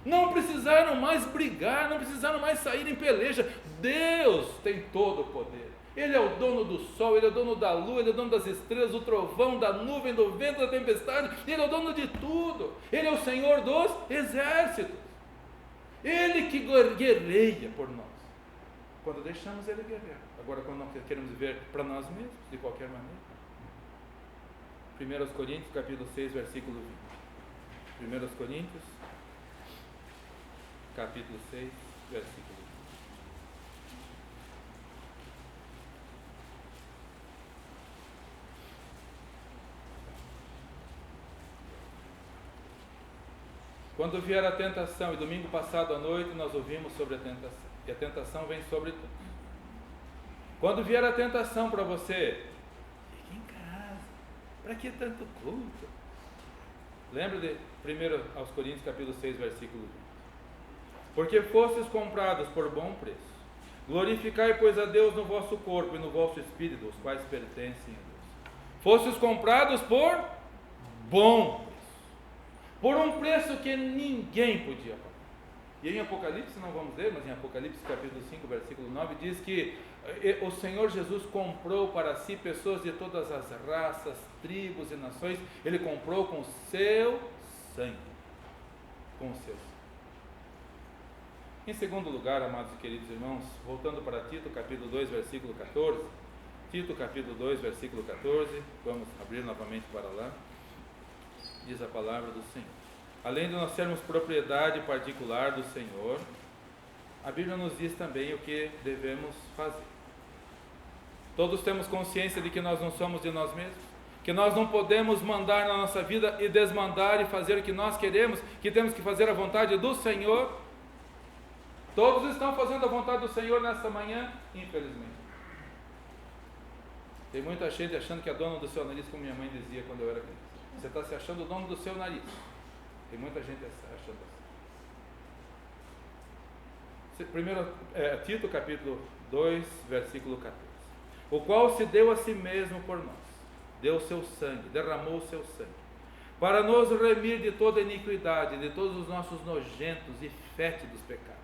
Não precisaram mais brigar, não precisaram mais sair em peleja. Deus tem todo o poder. Ele é o dono do sol, Ele é o dono da lua, Ele é o dono das estrelas, do trovão, da nuvem, do vento, da tempestade. Ele é o dono de tudo. Ele é o Senhor dos exércitos. Ele que guerreia por nós. Quando deixamos Ele guerrear. Agora, quando nós queremos viver para nós mesmos, de qualquer maneira. 1 Coríntios, capítulo 6, versículo 20. 1 Coríntios, capítulo 6, versículo 20. Quando vier a tentação, e domingo passado à noite nós ouvimos sobre a tentação, e a tentação vem sobre todos. Quando vier a tentação para você, fique em casa, para que tanto culto? Lembra de 1 aos Coríntios capítulo 6, versículo 20. Porque fostes comprados por bom preço, glorificai pois a Deus no vosso corpo e no vosso espírito, os quais pertencem a Deus. Fostes comprados por bom preço, por um preço que ninguém podia pagar. E em Apocalipse, não vamos ler, mas em Apocalipse capítulo 5, versículo 9, diz que o Senhor Jesus comprou para si pessoas de todas as raças, tribos e nações. Ele comprou com o seu sangue. Com o seu sangue. Em segundo lugar, amados e queridos irmãos, voltando para Tito capítulo 2, versículo 14. Tito capítulo 2, versículo 14. Vamos abrir novamente para lá. Diz a palavra do Senhor: além de nós sermos propriedade particular do Senhor, a Bíblia nos diz também o que devemos fazer. Todos temos consciência de que nós não somos de nós mesmos, que nós não podemos mandar na nossa vida e desmandar e fazer o que nós queremos, que temos que fazer a vontade do Senhor. Todos estão fazendo a vontade do Senhor nesta manhã, infelizmente. Tem muita gente achando que é dono do seu nariz, como minha mãe dizia quando eu era criança. Você está se achando dono do seu nariz. Tem muita gente achando assim. Primeiro, Tito capítulo 2, versículo 14. O qual se deu a si mesmo por nós, deu o seu sangue, derramou o seu sangue, para nos remir de toda iniquidade, de todos os nossos nojentos e fétidos pecados,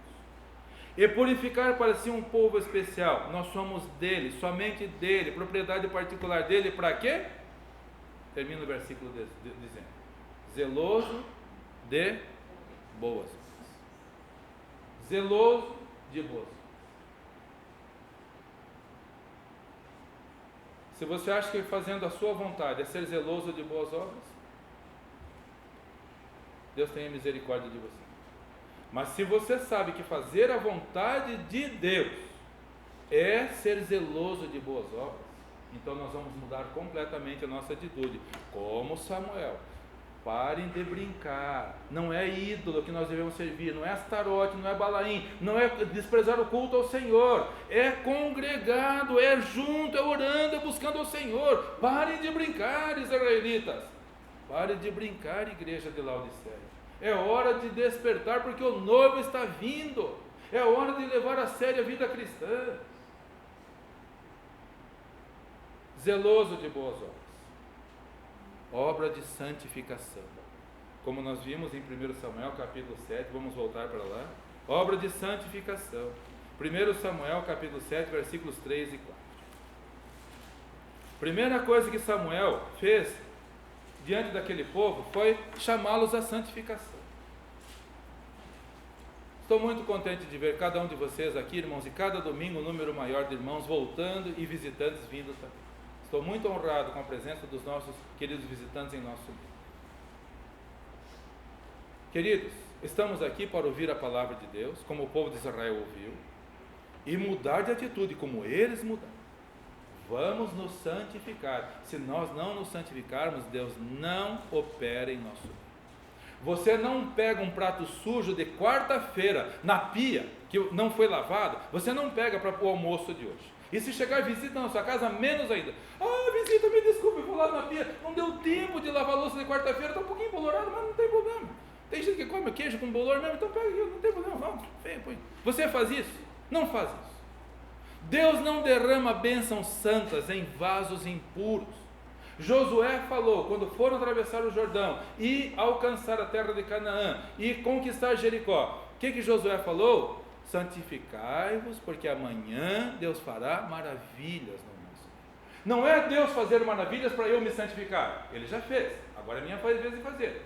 e purificar para si um povo especial. Nós somos dele, somente dele, propriedade particular dele. Para quê? Termina o versículo dizendo: zeloso de boas obras. Zeloso de boas obras. Se você acha que fazendo a sua vontade é ser zeloso de boas obras, Deus tenha misericórdia de você. Mas se você sabe que fazer a vontade de Deus é ser zeloso de boas obras, então nós vamos mudar completamente a nossa atitude. Como Samuel: parem de brincar, não é ídolo que nós devemos servir, não é Astarote, não é Balaim, não é desprezar o culto ao Senhor, é congregado, é junto, é orando, é buscando ao Senhor. Parem de brincar, israelitas, parem de brincar, igreja de Laodiceia. É hora de despertar, porque o noivo está vindo. É hora de levar a sério a vida cristã. Zeloso de boas obras, obra de santificação, como nós vimos em 1 Samuel capítulo 7, vamos voltar para lá. Obra de santificação, 1 Samuel capítulo 7, versículos 3 e 4. Primeira coisa que Samuel fez diante daquele povo foi chamá-los à santificação. Estou muito contente de ver cada um de vocês aqui, irmãos, e cada domingo um número maior de irmãos voltando e visitantes vindo também. Estou muito honrado com a presença dos nossos queridos visitantes em nosso meio. Queridos, estamos aqui para ouvir a palavra de Deus, como o povo de Israel ouviu, e mudar de atitude, como eles mudaram. Vamos nos santificar. Se nós não nos santificarmos, Deus não opera em nosso meio. Você não pega um prato sujo de quarta-feira na pia, que não foi lavado, você não pega para o almoço de hoje. E se chegar visita na sua casa, menos ainda. Visita, me desculpe, vou lá na pia, não deu tempo de lavar a louça de quarta-feira, está um pouquinho bolorado, mas não tem problema. Tem gente que come queijo com bolor mesmo, então pega aqui, não tem problema, vamos, põe. Você faz isso? Não faz isso. Deus não derrama bênçãos santas em vasos impuros. Josué falou, quando foram atravessar o Jordão e alcançar a terra de Canaã e conquistar Jericó, o que Josué falou? Santificai-vos, porque amanhã Deus fará maravilhas no nosso meio. Não é Deus fazer maravilhas para eu me santificar, Ele já fez, agora é minha vez de fazer,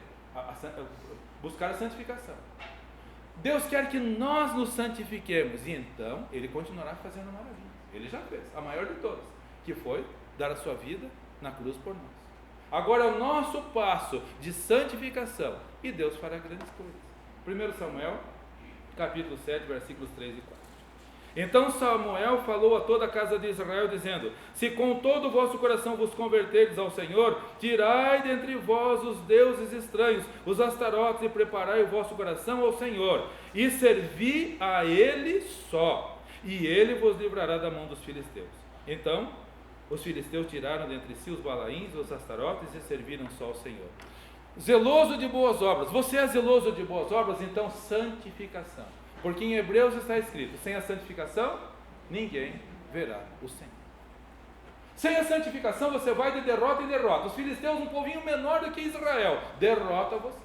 buscar a santificação. Deus quer que nós nos santifiquemos, e então Ele continuará fazendo maravilhas. Ele já fez, a maior de todas, que foi dar a sua vida na cruz por nós. Agora é o nosso passo de santificação, e Deus fará grandes coisas. 1 Samuel capítulo 7, versículos 3 e 4. Então Samuel falou a toda a casa de Israel, dizendo: se com todo o vosso coração vos converterdes ao Senhor, tirai dentre vós os deuses estranhos, os astarotes, e preparai o vosso coração ao Senhor, e servi a Ele só, e Ele vos livrará da mão dos filisteus. Então os filisteus tiraram dentre si os balaíns e os astarotes, e serviram só ao Senhor. Zeloso de boas obras. Você é zeloso de boas obras? Então santificação, porque em Hebreus está escrito: sem a santificação ninguém verá o Senhor. Sem a santificação você vai de derrota em derrota. Os filisteus, um povinho menor do que Israel, derrota você.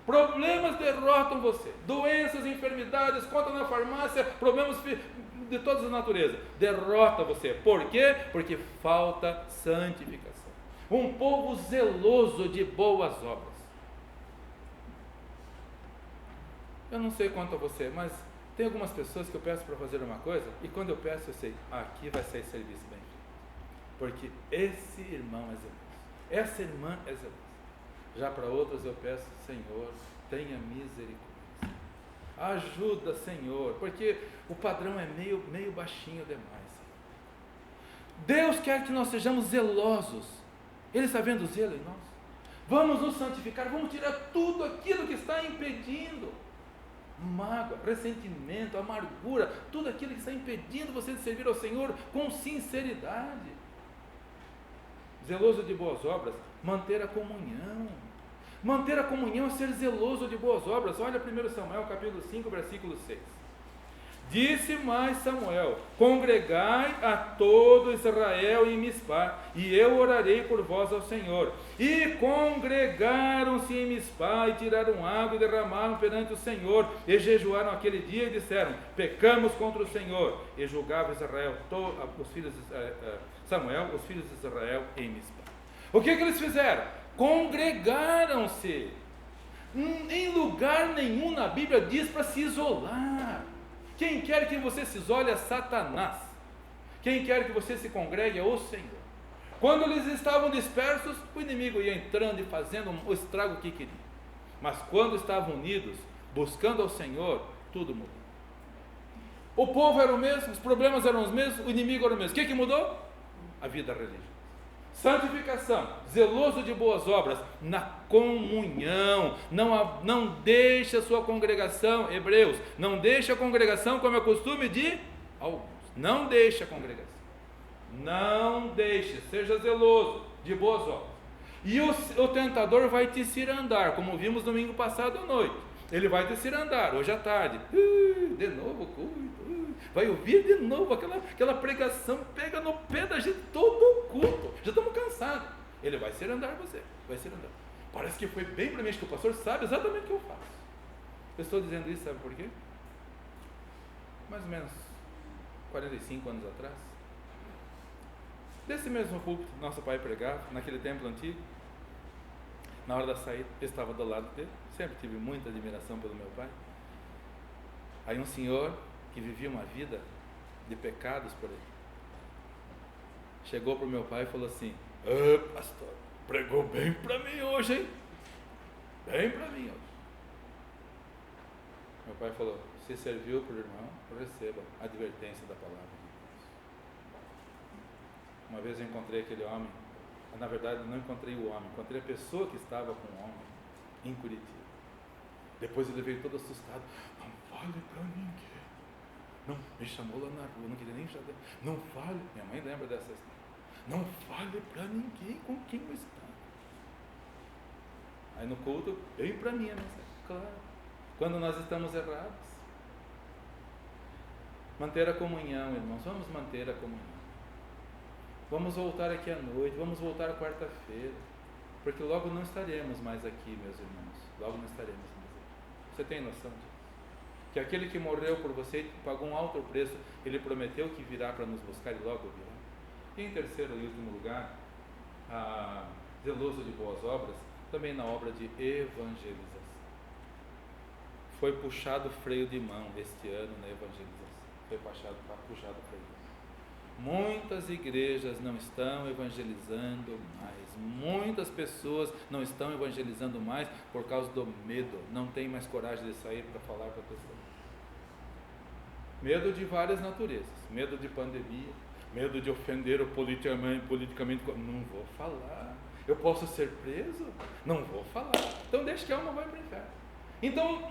Problemas derrotam você. Doenças, enfermidades, conta na farmácia, problemas de todas as naturezas. Derrota você. Por quê? Porque falta santificação. Um povo zeloso de boas obras. Eu não sei quanto a você, mas tem algumas pessoas que eu peço para fazer uma coisa, e quando eu peço eu sei, aqui vai sair serviço bem feito. Porque esse irmão é zeloso. Essa irmã é zelosa. Já para outros eu peço, Senhor, tenha misericórdia. Ajuda, Senhor, porque o padrão é meio baixinho demais. Deus quer que nós sejamos zelosos. Ele está vendo o zelo em nós. Vamos nos santificar, vamos tirar tudo aquilo que está impedindo. Mágoa, ressentimento, amargura, tudo aquilo que está impedindo você de servir ao Senhor com sinceridade. Zeloso de boas obras, manter a comunhão. Manter a comunhão é ser zeloso de boas obras. Olha 1 Samuel capítulo 5, versículo 6. Disse mais Samuel: congregai a todo Israel em Mispá, e eu orarei por vós ao Senhor. E congregaram-se em Mispá, e tiraram água e derramaram perante o Senhor, e jejuaram aquele dia, e disseram: pecamos contra o Senhor. E julgava Israel, Samuel, os filhos de Israel em Mispá. O que eles fizeram? Congregaram-se. Em lugar nenhum na Bíblia diz para se isolar. Quem quer que você se isole é Satanás. Quem quer que você se congregue é o Senhor. Quando eles estavam dispersos, o inimigo ia entrando e fazendo o estrago que queria. Mas quando estavam unidos, buscando ao Senhor, tudo mudou. O povo era o mesmo, os problemas eram os mesmos, o inimigo era o mesmo. O que mudou? A vida religiosa. Santificação, zeloso de boas obras, na comunhão, não deixe a sua congregação, Hebreus, não deixe a congregação como é costume de alguns, não deixe a congregação, não deixe, seja zeloso de boas obras, e o tentador vai te cirandar, como vimos domingo passado à noite, ele vai te cirandar, hoje à tarde, de novo culto, vai ouvir de novo aquela pregação, pega no pé da gente todo o culto, já estamos cansados, ele vai cirandar você, vai cirandar, parece que foi bem para mim, acho que o pastor sabe exatamente o que eu faço. Eu estou dizendo isso, sabe por quê? Mais ou menos 45 anos atrás, desse mesmo púlpito, nosso pai pregava, naquele templo antigo, na hora da saída, eu estava do lado dele, sempre tive muita admiração pelo meu pai. Aí um senhor que vivia uma vida de pecados por ele, chegou para o meu pai e falou assim: pastor, pregou bem para mim hoje, hein? Bem para mim hoje. Meu pai falou: se serviu para o irmão, receba a advertência da palavra de Deus. Uma vez eu encontrei aquele homem, na verdade não encontrei o homem, encontrei a pessoa que estava com o homem em Curitiba. Depois ele veio todo assustado: não fale para ninguém. Não, me chamou lá na rua, não queria nem saber. Não fale, minha mãe lembra dessa história. Não fale para ninguém com quem eu estava. Aí no culto, bem para mim a mensagem, claro. Quando nós estamos errados, manter a comunhão, irmãos, vamos manter a comunhão. Vamos voltar aqui à noite, vamos voltar à quarta-feira, porque logo não estaremos mais aqui, meus irmãos. Logo não estaremos mais aqui. Você tem noção disso? Que aquele que morreu por você pagou um alto preço, ele prometeu que virá para nos buscar e logo virá. E em terceiro e último lugar, zeloso de boas obras, também na obra de evangelização. Foi puxado o freio de mão este ano na evangelização. Foi puxado o freio de mão. Muitas igrejas não estão evangelizando mais, muitas pessoas não estão evangelizando mais por causa do medo, não tem mais coragem de sair para falar para a pessoa. Medo de várias naturezas, medo de pandemia, medo de ofender o politicamente, não vou falar, eu posso ser preso, não vou falar, então deixa que a alma vai para o inferno. Então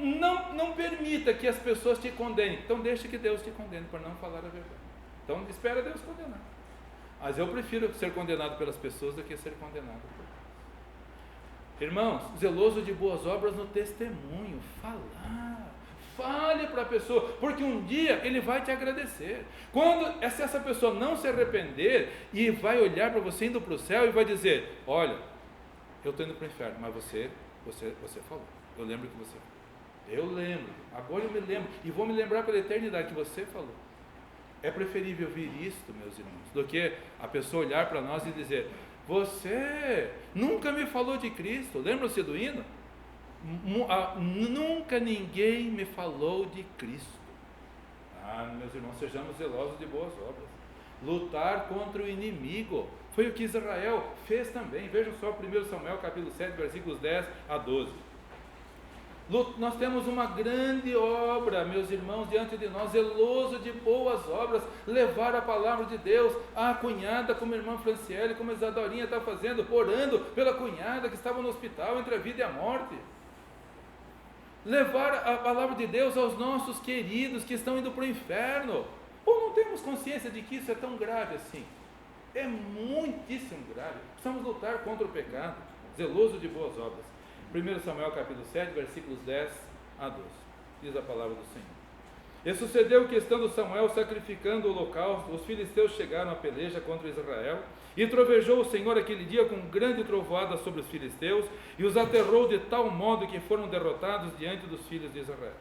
não permita que as pessoas te condenem, então deixa que Deus te condene por não falar a verdade. Então espera Deus condenar. Mas eu prefiro ser condenado pelas pessoas do que ser condenado por Deus. Irmãos, zeloso de boas obras no testemunho, falar. Fale para a pessoa, porque um dia ele vai te agradecer. Se essa pessoa não se arrepender e vai olhar para você indo para o céu e vai dizer: olha, eu estou indo para o inferno, mas você falou. Eu lembro que você falou. Eu lembro, agora eu me lembro, e vou me lembrar pela eternidade que você falou. É preferível ouvir isto, meus irmãos, do que a pessoa olhar para nós e dizer: você nunca me falou de Cristo. Lembram-se do hino? Nunca ninguém me falou de Cristo. Meus irmãos, sejamos zelosos de boas obras. Lutar contra o inimigo foi o que Israel fez também. Vejam só 1 Samuel capítulo 7, versículos 10 a 12. Nós temos uma grande obra, meus irmãos, diante de nós, zeloso de boas obras, levar a palavra de Deus à cunhada, como a irmã Franciele, como a Isadorinha está fazendo, orando pela cunhada que estava no hospital entre a vida e a morte. Levar a palavra de Deus aos nossos queridos que estão indo para o inferno. Ou não temos consciência de que isso é tão grave assim? É muitíssimo grave. Precisamos lutar contra o pecado, zeloso de boas obras. 1 Samuel capítulo 7, versículos 10 a 12, diz a palavra do Senhor. E sucedeu que, estando Samuel sacrificando o holocausto, os filisteus chegaram à peleja contra Israel, e trovejou o Senhor aquele dia com grande trovoada sobre os filisteus, e os aterrou de tal modo que foram derrotados diante dos filhos de Israel.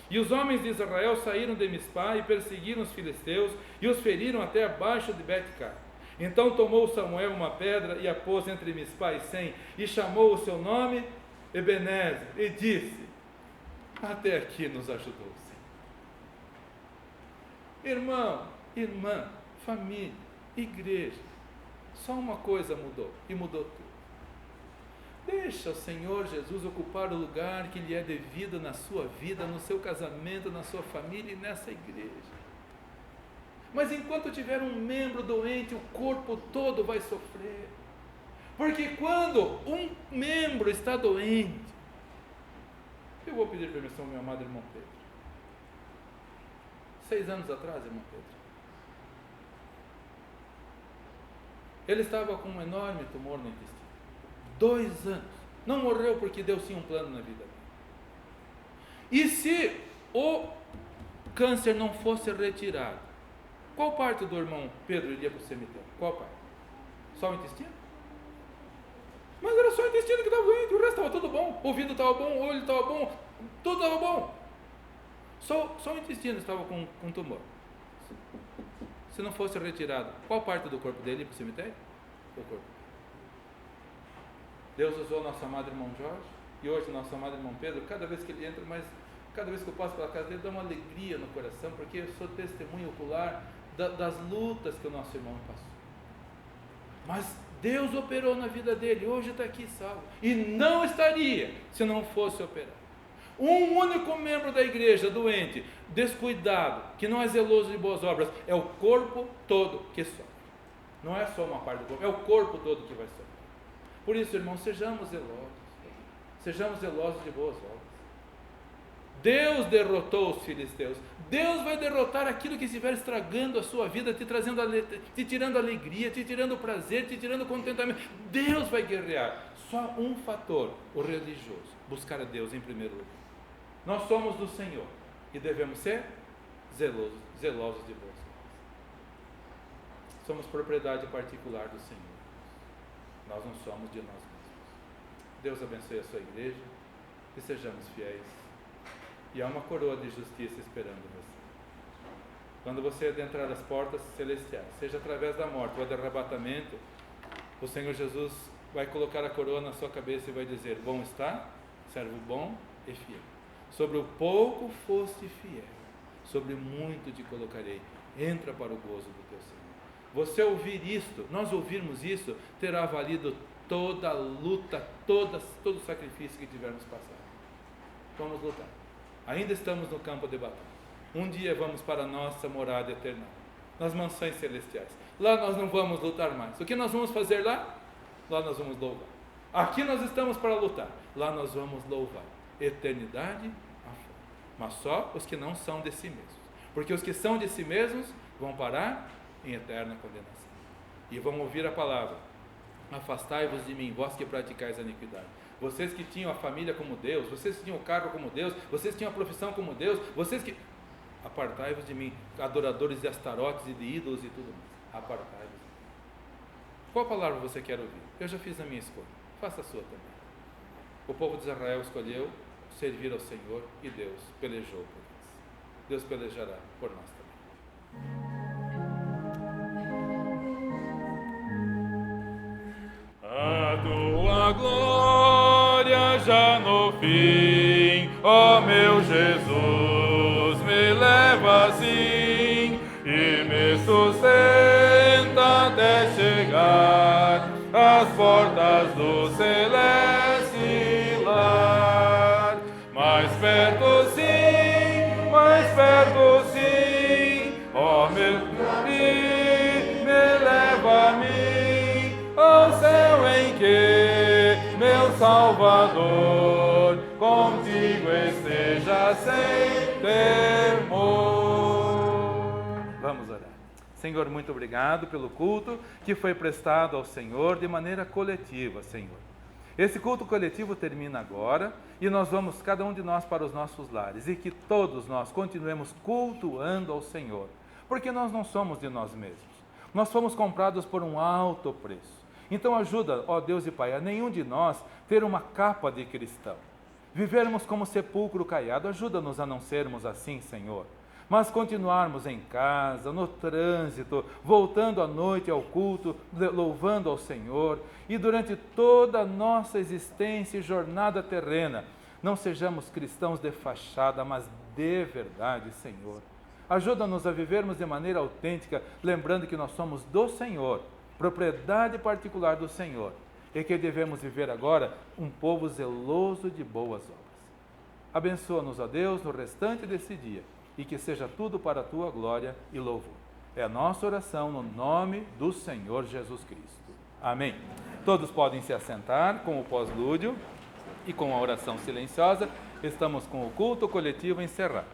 E os homens de Israel saíram de Mispá e perseguiram os filisteus, e os feriram até abaixo de Bet-car. Então tomou Samuel uma pedra e a pôs entre Mispá e Sem, e chamou o seu nome Ebenezer, e disse: até aqui nos ajudou o Senhor. Irmão, irmã, família, igreja, só uma coisa mudou, e mudou tudo. Deixa o Senhor Jesus ocupar o lugar que lhe é devido na sua vida, no seu casamento, na sua família e nessa igreja. Mas enquanto tiver um membro doente, o corpo todo vai sofrer. Porque quando um membro está doente, eu vou pedir permissão ao meu amado irmão Pedro. 6 anos atrás, irmão Pedro, ele estava com um enorme tumor no intestino. 2 anos. Não morreu porque Deus tinha um plano na vida dele. E se o câncer não fosse retirado, qual parte do irmão Pedro iria para o cemitério? Qual parte? Só o intestino? Mas era só o intestino que estava doente, o resto estava tudo bom. O ouvido estava bom, o olho estava bom, tudo estava bom. Só o intestino estava com tumor. Se não fosse retirado, qual parte do corpo dele ia para o cemitério? O corpo. Deus usou nosso amado irmão Jorge, e hoje nosso amado irmão Pedro, cada vez que ele entra, mas cada vez que eu passo pela casa dele, dá uma alegria no coração, porque eu sou testemunho ocular das lutas que o nosso irmão passou. Mas Deus operou na vida dele, hoje está aqui salvo, e não estaria se não fosse operar. Um único membro da igreja doente, descuidado, que não é zeloso de boas obras, é o corpo todo que sofre. Não é só uma parte do corpo, é o corpo todo que vai sofrer. Por isso, irmãos, sejamos zelosos de boas obras. Deus derrotou os filisteus. Deus vai derrotar aquilo que estiver estragando a sua vida, te tirando alegria, te tirando prazer, te tirando contentamento. Deus vai guerrear. Só um fator, o religioso, buscar a Deus em primeiro lugar. Nós somos do Senhor e devemos ser zelosos de boas obras. Somos propriedade particular do Senhor. Nós não somos de nós mesmos. Deus abençoe a sua igreja e sejamos fiéis. E há uma coroa de justiça esperando você. Quando você adentrar as portas celestiais, seja através da morte ou do arrebatamento, o Senhor Jesus vai colocar a coroa na sua cabeça e vai dizer: bom está, servo bom e fiel. Sobre o pouco foste fiel, sobre muito te colocarei. Entra para o gozo do teu Senhor. Você ouvir isto, nós ouvirmos isso, terá valido toda a luta, todo o sacrifício que tivermos passado. Vamos lutar. Ainda estamos no campo de batalha. Um dia vamos para a nossa morada eterna, nas mansões celestiais. Lá nós não vamos lutar mais. O que nós vamos fazer lá? Lá nós vamos louvar. Aqui nós estamos para lutar. Lá nós vamos louvar. Eternidade afora. Mas só os que não são de si mesmos. Porque os que são de si mesmos vão parar em eterna condenação. E vão ouvir a palavra: afastai-vos de mim, vós que praticais a iniquidade. Vocês que tinham a família como Deus, vocês que tinham o carro como Deus, vocês que tinham a profissão como Deus, vocês que... apartai-vos de mim, adoradores de astarotes e de ídolos e tudo mais. Apartai-vos. Qual palavra você quer ouvir? Eu já fiz a minha escolha, faça a sua também. O povo de Israel escolheu servir ao Senhor, e Deus pelejou por eles. Deus pelejará por nós também. A tua glória já no fim, ó meu Jesus, me leva assim e me sustenta até chegar às portas do celeste lar. Mais perto sim, ó meu e me leva a mim ao céu em que meu Salvador contigo esteja sem temor. Vamos orar. Senhor, muito obrigado pelo culto que foi prestado ao Senhor de maneira coletiva, Senhor. Esse culto coletivo termina agora e nós vamos, cada um de nós, para os nossos lares, e que todos nós continuemos cultuando ao Senhor, porque nós não somos de nós mesmos. Nós fomos comprados por um alto preço. Então ajuda, ó Deus e Pai, a nenhum de nós ter uma capa de cristão. Vivermos como sepulcro caiado, ajuda-nos a não sermos assim, Senhor. Mas continuarmos em casa, no trânsito, voltando à noite ao culto, louvando ao Senhor, e durante toda a nossa existência e jornada terrena, não sejamos cristãos de fachada, mas de verdade, Senhor. Ajuda-nos a vivermos de maneira autêntica, lembrando que nós somos do Senhor, propriedade particular do Senhor, e que devemos viver agora um povo zeloso de boas obras. Abençoa-nos, ó Deus, no restante desse dia, e que seja tudo para a Tua glória e louvor. É a nossa oração no nome do Senhor Jesus Cristo. Amém. Todos podem se assentar com o pós-lúdio e com a oração silenciosa. Estamos com o culto coletivo encerrado.